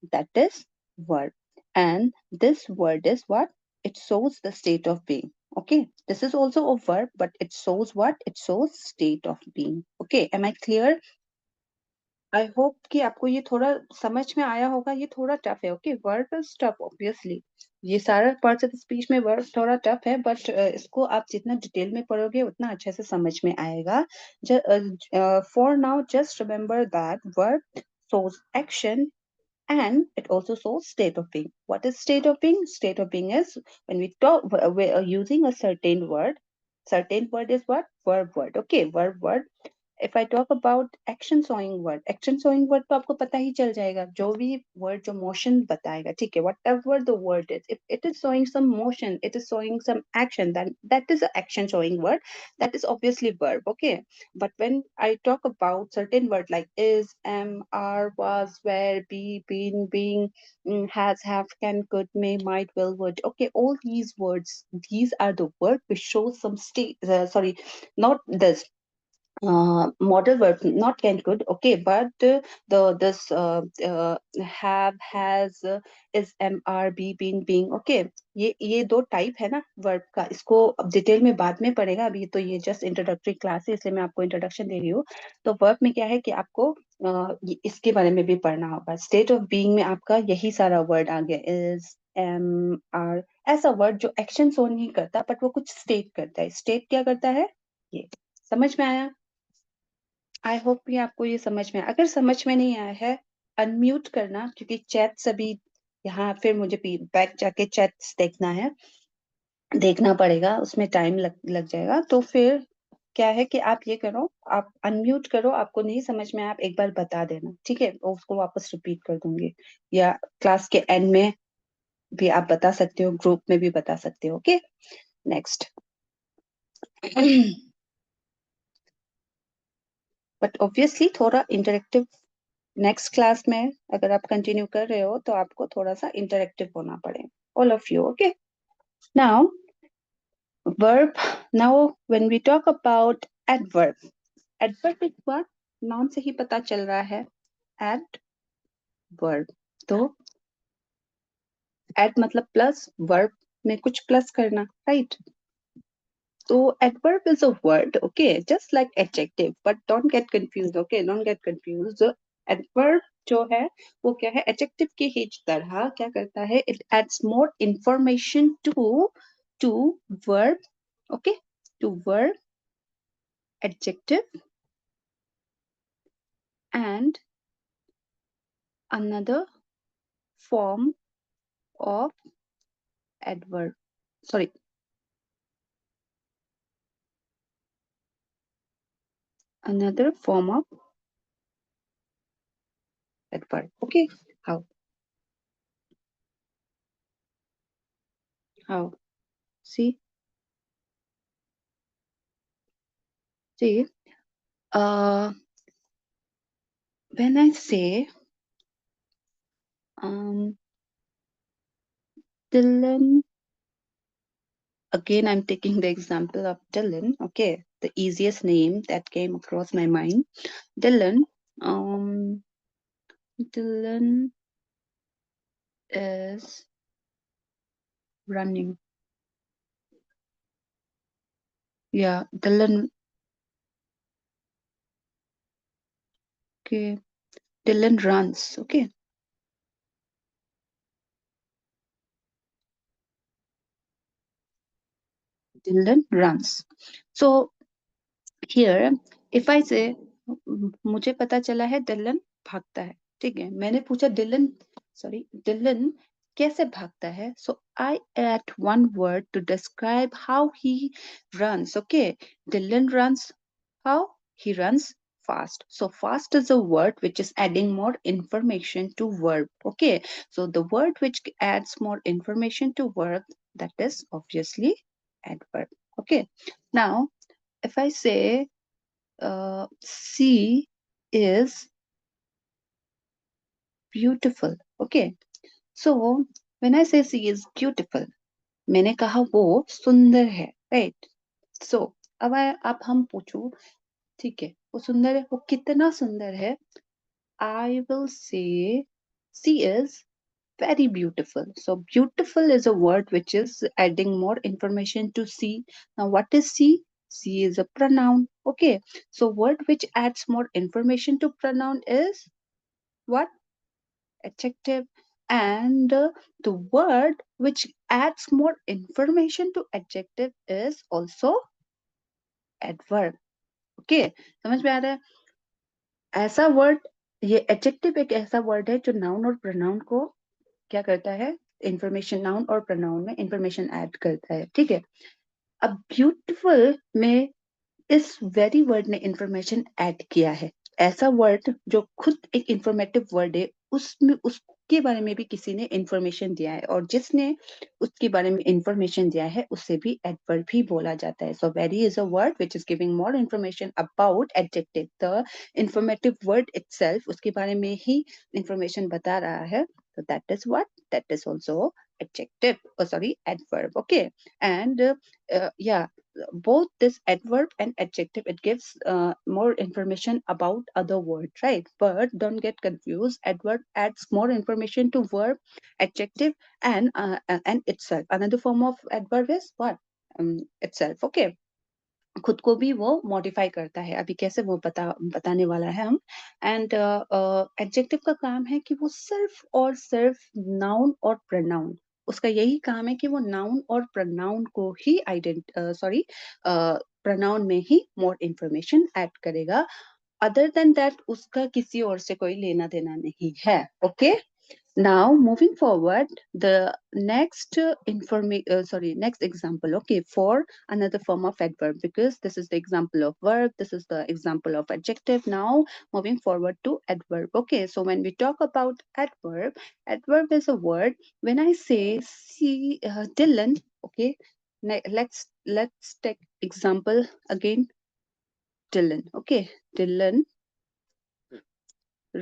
that is word. And this word is what, it shows the state of being, okay, this is also a verb, but it shows what, it shows state of being, okay, am I clear? I hope कि आपको ये थोड़ा समझ में आया होगा। ये थोड़ा टफ है, okay, verb is tough obviously, ये सारा पार्ट्स ऑफ स्पीच में वर्ब थोड़ा टफ है, बट इसको आप जितना डिटेल में पढ़ोगे उतना अच्छे से समझ में आएगा। For now just remember that verb shows action and it also shows state of being. What is state of being? State of being is when we are using a certain word. Certain word is what? Verb word. Okay, verb word. If I talk about action showing word, action showing word तो आपको पता ही चल जाएगा, जो भी word जो motion बताएगा, ठीक है, whatever the word is, if it is showing some motion, it is showing some action, then that is action showing word, that is obviously verb, okay. But when I talk about certain word like is, am, are, was, were, be, been, being, has, have, can, could, may, might, will, would, okay, all these words, these are the word which show some state, sorry, not this model verb, not can, could, okay, but the this have, has, is, am, are, be, been, being, okay, ये दो type है ना verb का, इसको अब detail में बाद में पढ़ेगा, अभी तो ये जस्ट इंट्रोडक्टरी क्लास है, इसलिए मैं आपको इंट्रोडक्शन दे रही हूँ। तो वर्ब में क्या है कि आपको इसके बारे में भी पढ़ना होगा। स्टेट ऑफ बीइंग में आपका यही सारा वर्ड आ गया, इज, एम, आर, ऐसा वर्ड जो एक्शन शो नहीं करता बट वो कुछ स्टेट करता है। स्टेट क्या करता है, ये समझ में आया? आई होप कि आपको ये समझ में आया। अगर समझ में नहीं आया है, अनम्यूट करना, क्योंकि चैट सभी यहाँ फिर मुझे बैक जाके चैट्स देखना है, देखना पड़ेगा, उसमें टाइम लग जाएगा। तो फिर क्या है कि आप ये करो, आप अनम्यूट करो, आपको नहीं समझ में आया आप एक बार बता देना, ठीक है, और उसको वापस रिपीट कर दूंगी, या क्लास के एंड में भी आप बता सकते हो, ग्रुप में भी बता सकते हो, ओके। नेक्स्ट बट ऑब्वियसली थोड़ा इंटरेक्टिव, नेक्स्ट क्लास में अगर आप कंटिन्यू कर रहे हो तो आपको थोड़ा सा इंटरेक्टिव होना पड़े, all of you, okay. Now verb, now when we talk about adverb, adverb is what, noun से ही पता चल रहा है, एडवर्ब, तो एड मतलब प्लस, वर्ब में कुछ प्लस करना, राइट। तो adverb is a word, okay, just like adjective, but don't get confused, okay, don't get confused. Adverb जो है वो क्या है, adjective की ही तरह क्या करता है, it adds more information to verb, okay, to verb, adjective, and another form of adverb, sorry, another form of adverb, okay. How see, see, uh when I say um Dylan again, I'm taking the example of Dylan. Okay, the easiest name that came across my mind. Dylan. Um, Dylan is running. Yeah, Dylan. Okay, Dylan runs. Okay, Dylan runs. So here, if I say, मुझे पता चला है दिलन भागता है, ठीक है, मैंने पूछा दिलन, सॉरी, दिलन कैसे भागता है, so I add one word to describe how he runs. Okay, Dylan runs. How? He runs fast. So fast is a word which is adding more information to verb. Okay, so the word which adds more information to verb, that is obviously adverb. Okay, now if I say she is beautiful. Okay. So when I say she is beautiful, मैंने कहा वो सुंदर है, right? So अब हम पूछू, ठीक है, वो सुंदर है, वो कितना सुंदर है? I will say she is very beautiful. So beautiful is a word which is adding more information to she. Now what is she? She is a pronoun. Okay. So word which adds more information to pronoun is what? Adjective. And the word which adds more information to adjective is also adverb. Okay, समझ में आ रहा है? ऐसा word, ये adjective एक ऐसा word है जो नाउन और प्रोनाउन को क्या करता है, इंफॉर्मेशन, नाउन और प्रोनाउन में इंफॉर्मेशन ऐड करता है, ठीक है। अब ब्यूटीफुल में इस वेरी वर्ड ने इंफॉर्मेशन ऐड किया है। ऐसा वर्ड जो खुद एक इंफॉर्मेटिव वर्ड है, उसमें उसके बारे में भी किसी ने इंफॉर्मेशन दिया है, और जिसने उसके बारे में इंफॉर्मेशन दिया है उसे भी एडवर्ब ही बोला जाता है। So very is a word which is giving more information about adjective. The informative word itself उसके बारे में ही इंफॉर्मेशन बता रहा है, so that is what, that is also adjective, oh sorry, adverb. Okay, and yeah, both this adverb and adjective, it gives more information about other word, right? But don't get confused, adverb adds more information to verb, adjective, and itself. Another form of adverb is what? Itself. Okay, खुद को भी वो modify करता है, अभी कैसे वो बताने वाला है हम। एंड एडजेक्टिव का काम है कि वो सिर्फ और सिर्फ नाउन और प्रनाउन, उसका यही काम है कि वो नाउन और प्रनाउन को ही सॉरी, प्रनाउन में ही मोर इंफॉर्मेशन ऐड करेगा। अदर देन दैट उसका किसी और से कोई लेना देना नहीं है। Okay, now moving forward, the next next example, okay, for another form of adverb, because this is the example of verb, this is the example of adjective. Now moving forward to adverb. Okay, so when we talk about adverb, adverb is a word. When I say see Dylan, okay, let's take example again. Dylan, okay, Dylan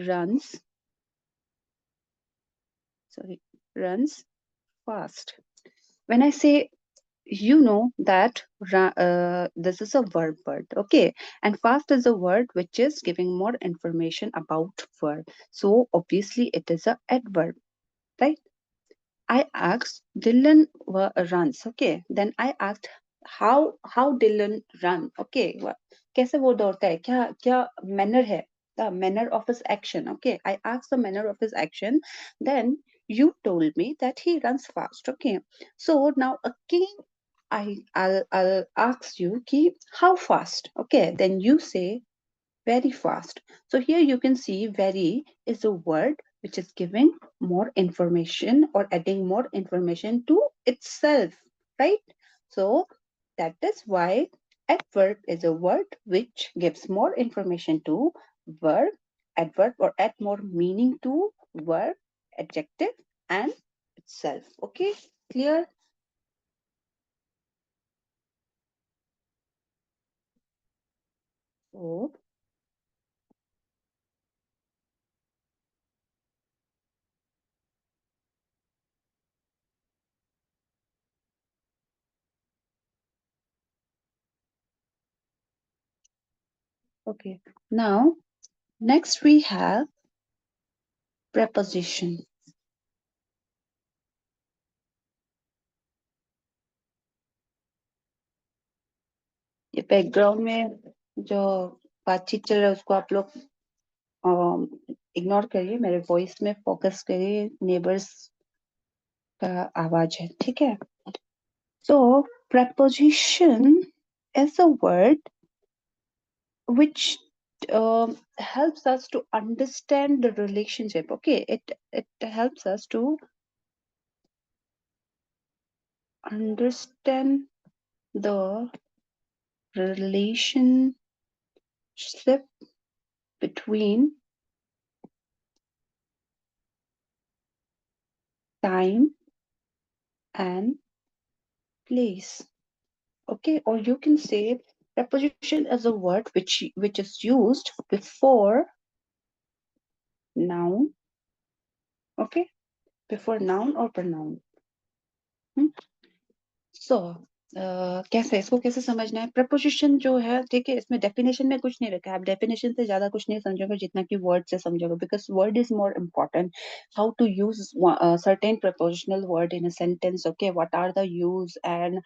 runs, sorry, runs fast. When I say, you know that this is a verb word, okay, and fast is a word which is giving more information about verb, so obviously it is a adverb, right? I asked Dylan runs, okay, then I asked how Dylan run, okay, कैसे वो दौड़ता है, क्या क्या manner है, the manner of his action, okay, I asked the manner of his action, then you told me that he runs fast. Okay, so now again I'll ask you ki how fast. Okay, then you say very fast. So here you can see very is a word which is giving more information or adding more information to itself, right? So that is why adverb is a word which gives more information to verb, adverb, or add more meaning to verb, adjective, and itself. Okay, clear? So Okay. Now, next we have preposition. ये background में जो बातचीत चल रहा है उसको आप लोग इग्नोर करिए, मेरे वॉइस में फोकस करिए, नेबर्स का आवाज है, ठीक है? सो preposition is a word which helps us to understand the relationship. Okay, it helps us to understand the relationship between time and place. Okay, or you can say preposition is a word which is used before noun. Okay, before noun or pronoun. Hmm? सो कैसे इसको कैसे समझना है? Preposition जो है, ठीक है, इसमें डेफिनेशन में कुछ नहीं रखा है, आप डेफिनेशन से ज्यादा कुछ नहीं समझोगे जितना कि वर्ड से समझोगे, because word is more important. How to use certain prepositional word in a sentence. Okay, what are the use and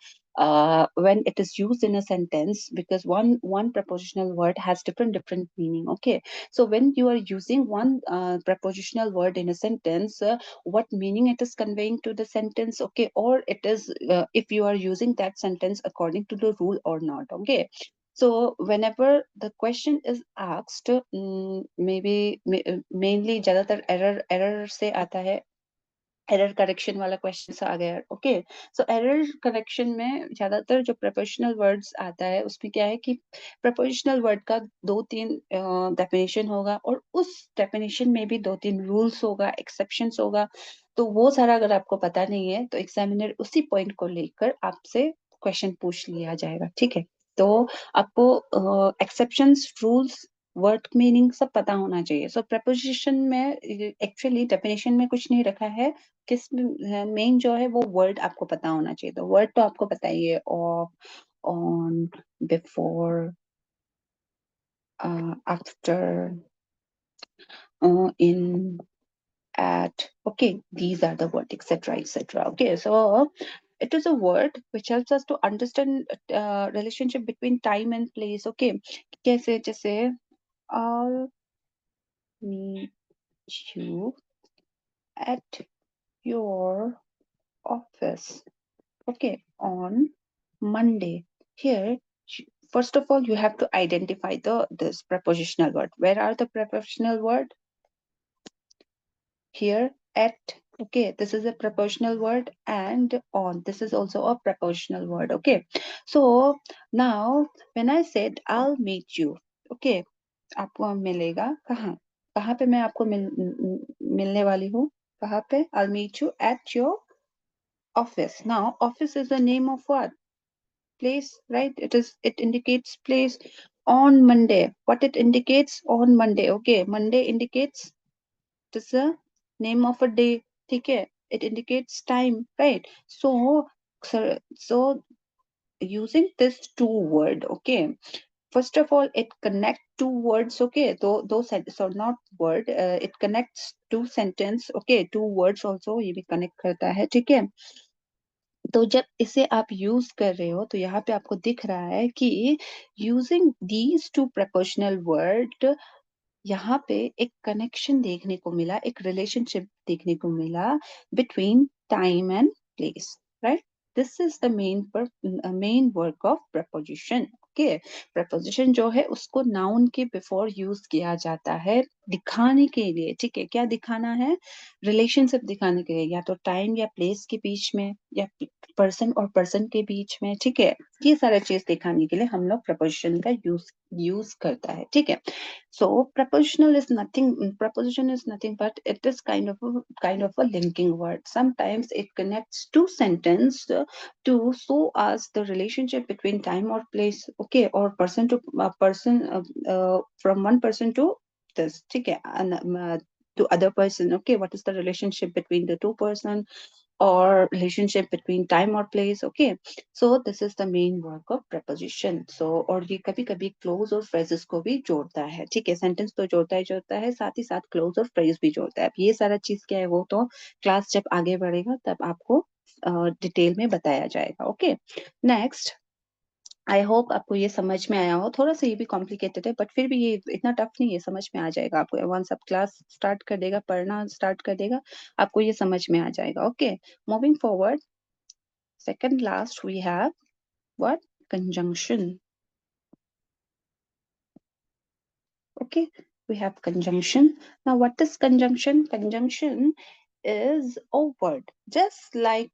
when it is used in a sentence, because one prepositional word has different meaning. Okay, so when you are using one prepositional word in a sentence, what meaning it is conveying to the sentence. Okay, or it is if you are using that sentence according to the rule or not. Okay, so whenever the question is asked, maybe mainly ज्यादातर error से आता है, error correction वाला question आ गया. Okay, so error correction में ज्यादातर जो prepositional words आता है उसमें क्या है कि प्रपोजिशनल वर्ड का दो तीन डेफिनेशन होगा, और उस डेफिनेशन में भी दो तीन रूल्स होगा, एक्सेप्शंस होगा. तो वो सारा अगर आपको पता नहीं है तो एग्जामिनर उसी पॉइंट को लेकर आपसे क्वेश्चन पूछ लिया जाएगा. ठीक है, तो आपको एक्सेप्शंस, रूल्स, वर्ड मीनिंग सब पता होना चाहिए. सो प्रपोजिशन में एक्चुअली डेफिनेशन में कुछ नहीं रखा है, किस मेन जो है वो वर्ड आपको पता होना चाहिए. तो वर्ड तो आपको पता ही है, of, on, before, after, in, at. Okay, these are the word, etc., etc. Okay, so it is a word which helps us to understand relationship between time and place. Okay, कैसे? जैसे I'll meet you at your office. Okay, on Monday. Here, first of all, you have to identify this prepositional word. Where are the prepositional word? Here, at. Okay, this is a prepositional word, and on. This is also a prepositional word. Okay, so now when I said I'll meet you, okay, आपको मिलेगा कहाँ? कहाँ पे मैं आपको मिलने वाली हूँ? कहाँ पे? I'll meet you at your office. Now, office is the name of what? Place, right? It indicates place. On Monday, what it indicates? On Monday. Okay, Monday indicates this is a name of a day. Okay, it indicates time, right? So using this two word. Okay, first of all it connect two words. Okay, those so not word, it connects two sentence. Okay, two words also ये भी connect करता है. ठीक है, तो जब इसे आप यूज कर रहे हो तो यहाँ पे आपको दिख रहा है कि using these two proportional word, यहाँ पे एक कनेक्शन देखने को मिला, एक रिलेशनशिप देखने को मिला between time and place, right? This is the main work of preposition. Okay, preposition जो है उसको नाउन के बिफोर यूज किया जाता है दिखाने के लिए. ठीक है, क्या दिखाना है? रिलेशनशिप दिखाने के लिए, या तो टाइम या प्लेस के बीच में, या पर्सन और पर्सन के बीच में. ठीक है, ये सारा चीज दिखाने के लिए हम लोग प्रपोजिशन का यूज करता है. ठीक है, so preposition is nothing but it is kind of a linking word. Sometimes it connects two sentence to show us the relationship between time or place. Okay, or person to person, from one person to this. ठीक है, and to other person. Okay, what is the relationship between the two person? or relationship between time or place. Okay, so this is the main work of preposition. So और ये कभी कभी close और phrases को भी जोड़ता है, ठीक है, सेंटेंस तो जोड़ता है, साथ ही साथ क्लोज और फ्रेज भी जोड़ता है। अब ये सारा चीज क्या है, वो तो क्लास जब आगे बढ़ेगा तब आपको डिटेल में बताया जाएगा। ओके, नेक्स्ट, आई होप आपको ये समझ में आया हो। थोड़ा सा ये भी कॉम्प्लिकेटेड है बट फिर भी ये इतना टफ नहीं है, समझ में आ जाएगा आपको। वंस आप क्लास स्टार्ट कर देगा, पढ़ना स्टार्ट कर देगा, आपको ये समझ में आ जाएगा। Okay, moving forward, second last we have what? Conjunction. Okay, we have conjunction. Now what is conjunction? Conjunction is a word just like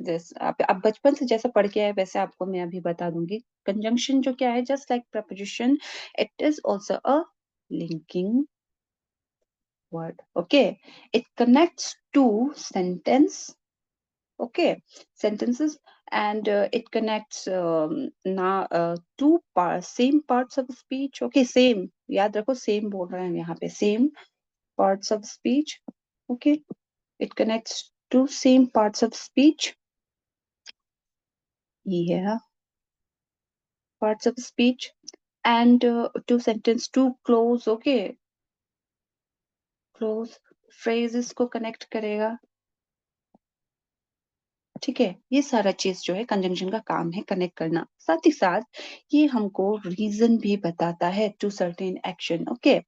this. आप बचपन से जैसा पढ़ के आए वैसे आपको मैं अभी बता दूंगी। कंजंक्शन जो क्या है, just like preposition, it is also a linking word. Okay, it connects two sentences, and it connects now two same parts of speech. Okay, same, याद रखो same बोल रहे हैं यहाँ पे, same parts of speech. Okay, it connects two same parts of speech. Yeah, parts of speech, and two sentence, two close. Okay, close phrases को connect करेगा। ठीक है, ये सारा चीज जो है कंजंक्शन का काम है, कनेक्ट करना। साथ ही साथ ये हमको रीजन भी बताता है टू सर्टेन एक्शन। ओके,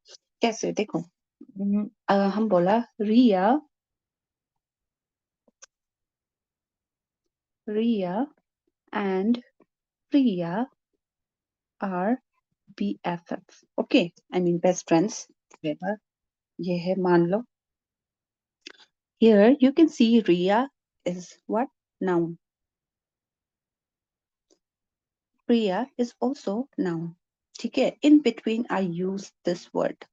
कैसे देखो, हम बोला Riya and Priya are BFF। Okay, I mean best friends. ये है, मान लो, here you can see Riya is what? Noun. Priya is also noun. ठीक है, in between I use this word.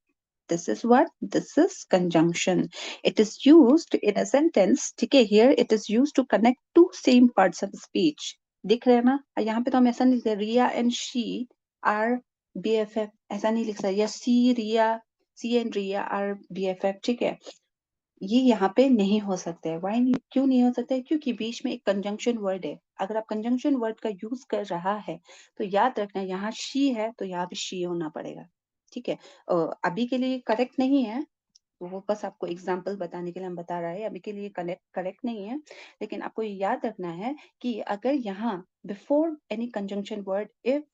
This is what? This is conjunction. It is used in a sentence. ठीक है, here it is used to connect two same parts of speech. दिख रहे हैं ना, यहाँ पे तो हम ऐसा नहीं लिखते रिया एंड शी आर BFF, ऐसा नहीं लिख सकते, या सी एंड रिया आर BFF। ठीक है, ये यहाँ पे नहीं हो सकता है। वाई नहीं, क्यों नहीं हो सकता है? क्योंकि बीच में एक कंजंक्शन वर्ड है। अगर आप कंजंक्शन वर्ड का यूज कर रहा है तो याद रखना, यहाँ शी है तो यहाँ पे शी होना पड़ेगा। ठीक है, अभी के लिए करेक्ट नहीं है, तो वो बस आपको एग्जाम्पल बताने के लिए हम बता रहा है, अभी के लिए करेक्ट नहीं है। लेकिन आपको ये याद रखना है कि अगर यहाँ before any conjunction word, if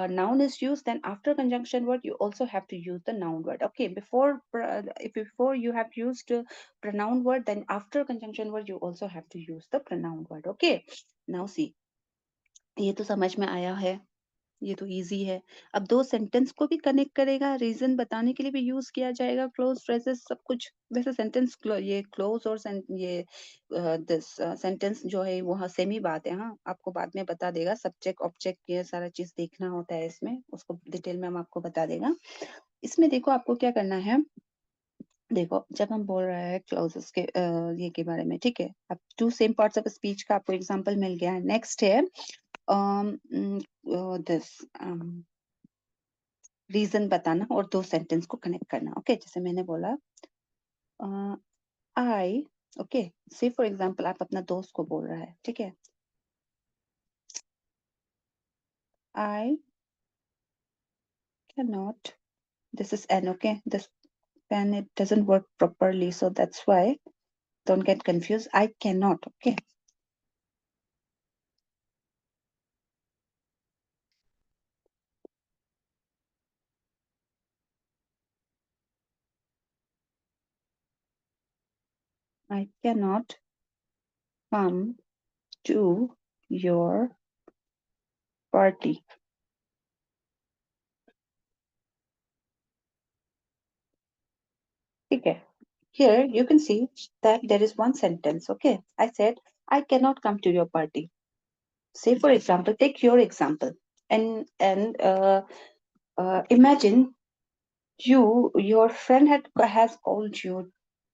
noun is used, then after conjunction word you also have to use the noun word. Okay, if before you have used pronoun word, then after conjunction word you also have to use the pronoun word. Okay, now see, ये तो समझ में आया है, ये तो easy है। अब दो सेंटेंस को भी कनेक्ट करेगा, रीजन बताने के लिए भी यूज किया जाएगा, क्लोज फ्रेजेस सब कुछ। वैसे सेंटेंस ये क्लोज और ये दिस सेंटेंस जो है वो सेम ही बात है। हाँ, आपको बाद में बता देगा, सब्जेक्ट ऑब्जेक्ट ये सारा चीज देखना होता है इसमें, उसको डिटेल में हम आपको बता देगा। इसमें देखो आपको क्या करना है। देखो, जब हम बोल रहे हैं क्लोजेस के ये के बारे में, ठीक है, अब to same parts of speech का आपको एग्जांपल मिल गया है। नेक्स्ट है दिस रीजन बताना और दो सेंटेंस को कनेक्ट करना। ओके, जैसे मैंने बोला आई, ओके, से फॉर एग्जांपल आप अपना दोस्त को बोल रहा है, ठीक है, I can not, this is an, okay, this pen it doesn't work properly, so that's why don't get confused. I cannot, okay, I cannot come to your party। ठीक है, here you can see that there is one sentence। okay, I said I cannot come to your party। say for example, take your example, and imagine your friend has called you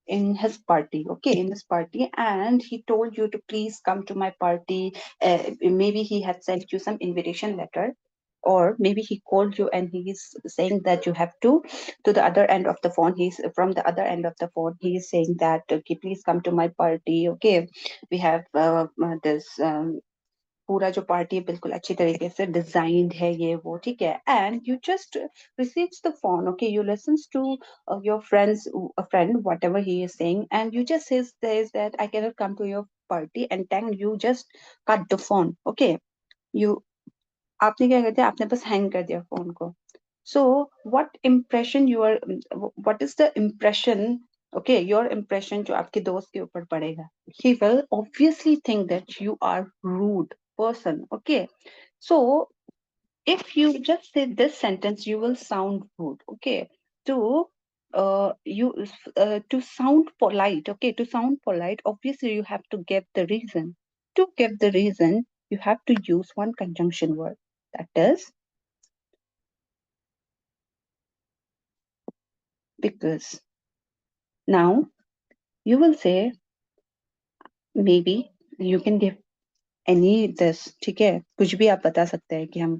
in his party, okay, in his party, and he told you to please come to my party. Maybe he had sent you some invitation letter, or maybe he called you and he is saying that you have to the other end of the phone, he's from the other end of the phone, he is saying that okay, please come to my party, okay, we have this पूरा जो party है बिल्कुल अच्छी तरीके से designed है ये वो ठीक है and you just receives the phone, okay, you listens to your friends a friend whatever he is saying and you just says that I cannot come to your party and then you just cut the phone, okay, you आपने क्या कर दिया, आपने बस hang कर दिया phone को. So what impression you are, what is the impression, okay, your impression जो आपके दोस्त के ऊपर पड़ेगा, he will obviously think that you are rude person, okay. So if you just say this sentence you will sound rude, okay, to you to sound polite, okay, to sound polite obviously you have to give the reason. To give the reason you have to use one conjunction word, that is because. Now you will say maybe you can give any this, ठीक है, कुछ भी आप बता सकते हैं कि हम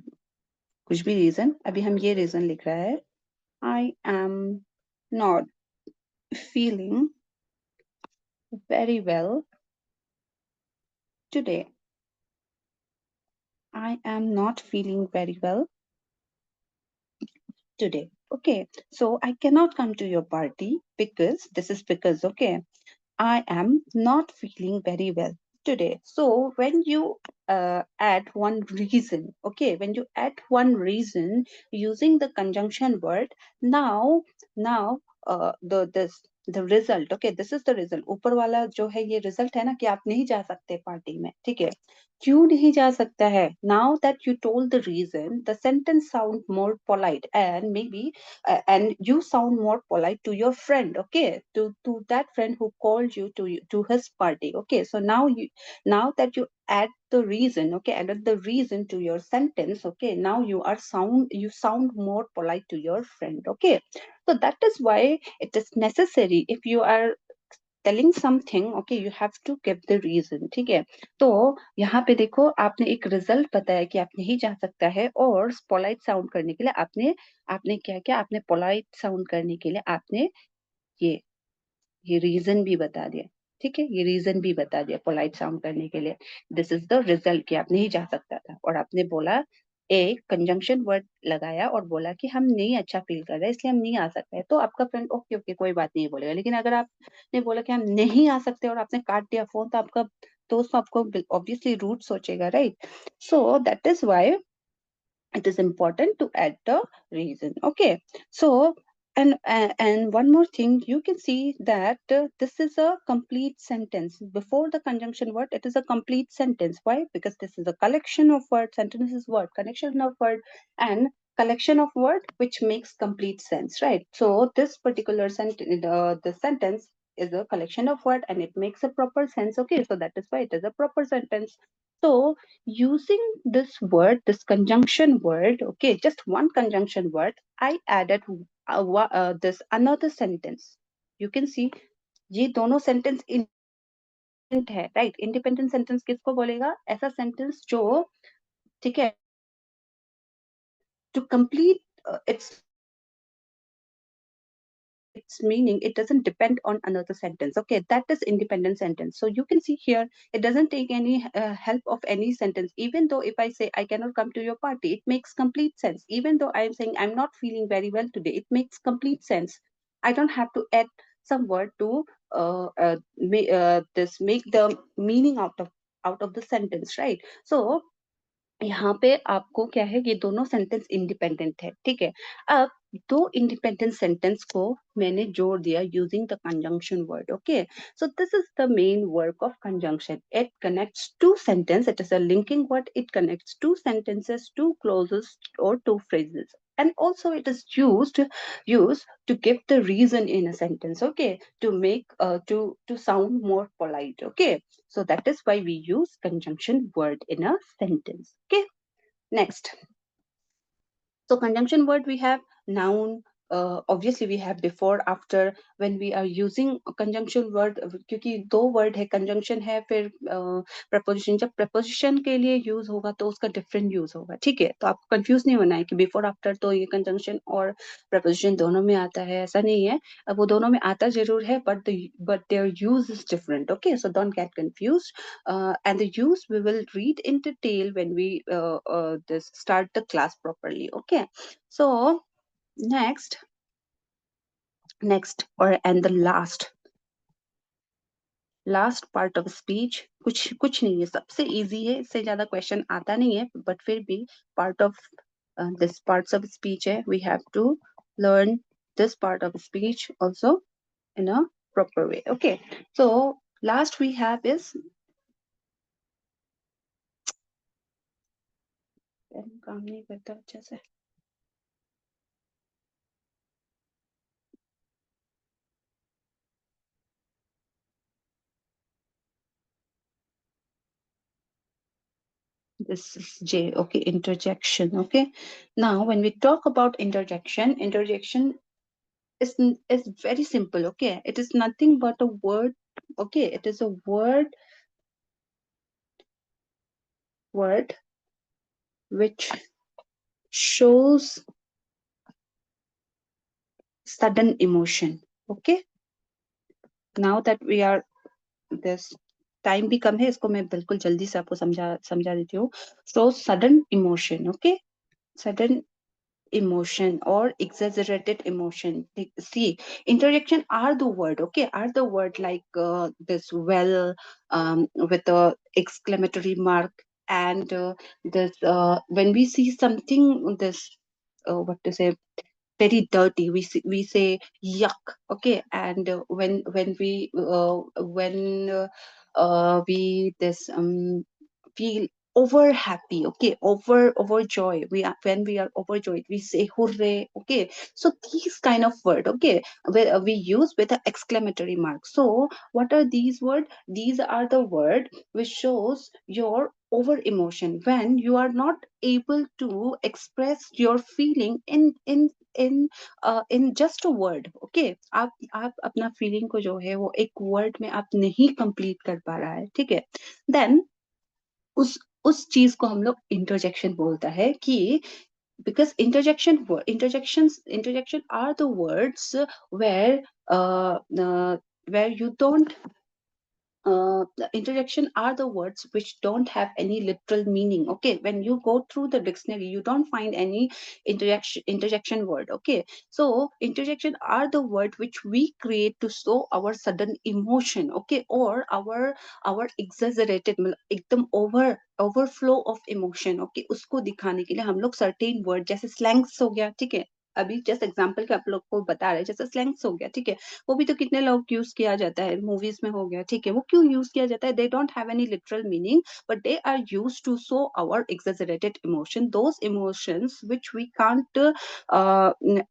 कुछ भी रीजन, अभी हम ये रीजन लिख रहा है, I am not feeling very well today. I am not feeling very well today. Okay, so I cannot come to your party because this is because, okay, I am not feeling very well today. So when you add one reason, okay, when you add one reason using the conjunction word, now the this the result, okay, this is the result. ऊपर वाला जो है ये result है ना कि आप नहीं जा सकते पार्टी में, ठीक है? क्यों नहीं जा सकता है? Now that you told the reason, the sentence sound more polite and maybe and you sound more polite to your friend, okay, to that friend who called you to his party, okay. So now you, now that you add the reason, okay, added the reason to your sentence, okay, now you sound more polite to your friend, okay. So that is why it is necessary if you are telling something, okay, you have to give the reason, ठीक है. तो यहाँ पे देखो आपने एक result बताया कि आप नहीं जा सकता है और पोलाइट साउंड करने के लिए आपने आपने क्या किया, आपने पोलाइट साउंड करने के लिए आपने ये ये रीजन भी बता दिया, ठीक है, ये रीजन भी बता दिया पोलाइट साउंड करने के लिए. दिस इज द रिजल्ट कि आप नहीं जा सकता था और आपने बोला एक कंजंक्शन वर्ड लगाया और बोला कि हम नहीं अच्छा फील कर रहे इसलिए हम नहीं आ सकते हैं. तो आपका फ्रेंड ओके ओके कोई बात नहीं बोलेगा. लेकिन अगर आपने बोला कि हम नहीं आ सकते और आपने काट दिया फोन तो आपका दोस्त तो आपको ऑब्वियसली रूट सोचेगा, right. So that is why it is important to add the reason, okay. So and one more thing, you can see that this is a complete sentence. Before the conjunction word it is a complete sentence. Why? Because this is a collection of words. Sentence is word, collection of word, and collection of word which makes complete sense, right? So this particular sentence, the sentence is a collection of word and it makes a proper sense, okay. So that is why it is a proper sentence. So using this word, this conjunction word, okay, just one conjunction word, I added this another sentence. You can see ये दोनों sentence independent है, right? Independent sentence किसको बोलेगा? ऐसा sentence जो, ठीक है, to complete its meaning, it doesn't depend on another sentence, okay, that is independent sentence. So you can see here it doesn't take any help of any sentence. Even though if I say I cannot come to your party, it makes complete sense. Even though I am saying I'm not feeling very well today, it makes complete sense. I don't have to add some word to this make the meaning out of the sentence, right? So यहाँ पे आपको क्या है, ये दोनों sentence independent है, ठीक है. अब दो इंडिपेंडेंट सेंटेंस को मैंने जोड़ दिया using the conjunction word, okay. So this is the main work of conjunction. It connects two sentence, it is a linking word, it connects two sentences, two clauses or two phrases. And also it is used to give the reason in a sentence, okay, to make to sound more polite, okay. So that is why we use conjunction word in a sentence, okay. Next, so conjunction word we have noun, obviously we have before after when we are using conjunction word, क्योंकि दो word है, conjunction है, फिर preposition, जब preposition के लिए use होगा तो उसका different use होगा, ठीक है? तो आपको confuse नहीं होना है कि before after तो ये conjunction और preposition दोनों में आता है, ऐसा नहीं है। अब वो दोनों में आता जरूर है, but their use is different, okay? So don't get confused. And the use we will read in detail when we this start the class properly, okay? So next, or and the last part of speech, कुछ कुछ नहीं है, सबसे easy है, इससे ज्यादा question आता नहीं है, but फिर भी part of this parts of speech है, we have to learn this part of speech also in a proper way, okay? So last we have is, काम नहीं करता अच्छा से, this is J, okay, interjection, okay? Now when we talk about interjection is very simple, okay? It is nothing but a word, okay? It is a word which shows sudden emotion, okay? Now that we are this, time भी कम है, इसको मैं बिल्कुल जल्दी से आपको समझा देती हूँ. So sudden emotion, okay? Sudden emotion or exaggerated emotion. See, interjection are the word, okay? Are the word like this well, with a exclamatory mark, and this when we see something this, what to say, very dirty, we say yuck, okay? And we this feel over happy, okay, overjoyed, when we are overjoyed we say hooray, okay? So these kind of word, okay, we use with an exclamatory mark. So what are these word? These are the word which shows your over emotion when you are not able to express your feeling in just a word, okay? आप अपना feeling को जो है वो एक word में आप नहीं complete कर पा रहा है, ठीक है? Then उस चीज को हम लोग इंटरजेक्शन बोलता है कि because interjection are the words where uh, uh, where you don't the interjection are the words which don't have any literal meaning, okay? When you go through the dictionary you don't find any interjection word, okay? So interjection are the word which we create to show our sudden emotion, okay, or our exaggerated मतलब एकदम overflow of emotion, okay? उसको दिखाने के लिए हम लोग certain word जैसे slangs हो गया, ठीक है? अभी जस्ट एग्जाम्पल के आप लोग को बता रहे हैं, जैसे स्लैंग्स हो गया, ठीक है? वो भी तो कितने लोग यूज किया जाता है, मूवीज में हो गया, ठीक है? वो क्यों यूज किया जाता है? They don't have any literal meaning, but they are use to show our exaggerated emotion, those emotions which we can't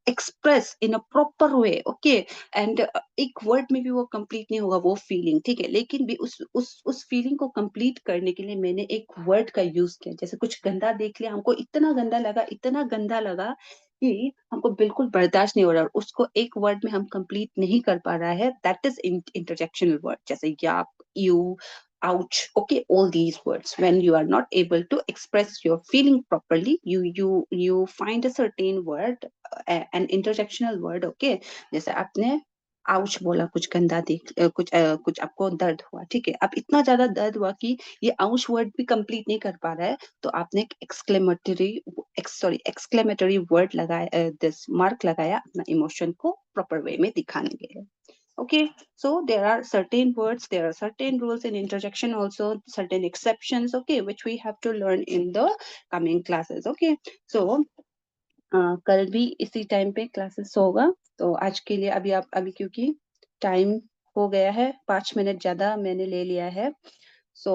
express in a proper way, okay? And एक वर्ड में भी वो कंप्लीट नहीं होगा वो फीलिंग, ठीक है? लेकिन भी उस फीलिंग को कंप्लीट करने के लिए मैंने एक वर्ड का यूज किया, जैसे कुछ गंदा देख लिया, हमको इतना गंदा लगा कि हमको बिल्कुल बर्दाश्त नहीं हो रहा, और उसको एक वर्ड में हम कंप्लीट नहीं कर पा रहा है, दैट इज इंटरजेक्शनल वर्ड, जैसे याक, you, ouch, okay? All these words when you are not able to express your feeling properly, you find a certain word, an interjectional word, okay? जैसे आपने आउच बोला, कुछ गंदा देख कुछ आपको दर्द हुआ, ठीक है? अब इतना ज्यादा दर्द हुआ कि ये आउच वर्ड भी कंप्लीट नहीं कर पा रहा है, तो आपने एक एक्सक्लेमेटरी वर्ड लगाया, दिस मार्क लगाया अपना इमोशन को प्रॉपर वे में दिखाने के लिए, okay? So there are certain words, there are certain rules in interjection also, certain exceptions, okay, which we have to learn in the coming classes, okay? So कल भी इसी टाइम पे classes होगा, तो आज के लिए अभी क्योंकि टाइम हो गया है, 5 मिनट ज्यादा मैंने ले लिया है, so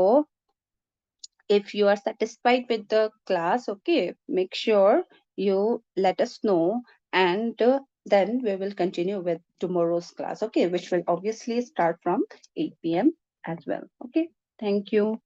if you are satisfied with the class, okay, make sure you let us know, and then we will continue with tomorrow's class, okay, which will obviously start from 8 p.m. as well, okay? Thank you.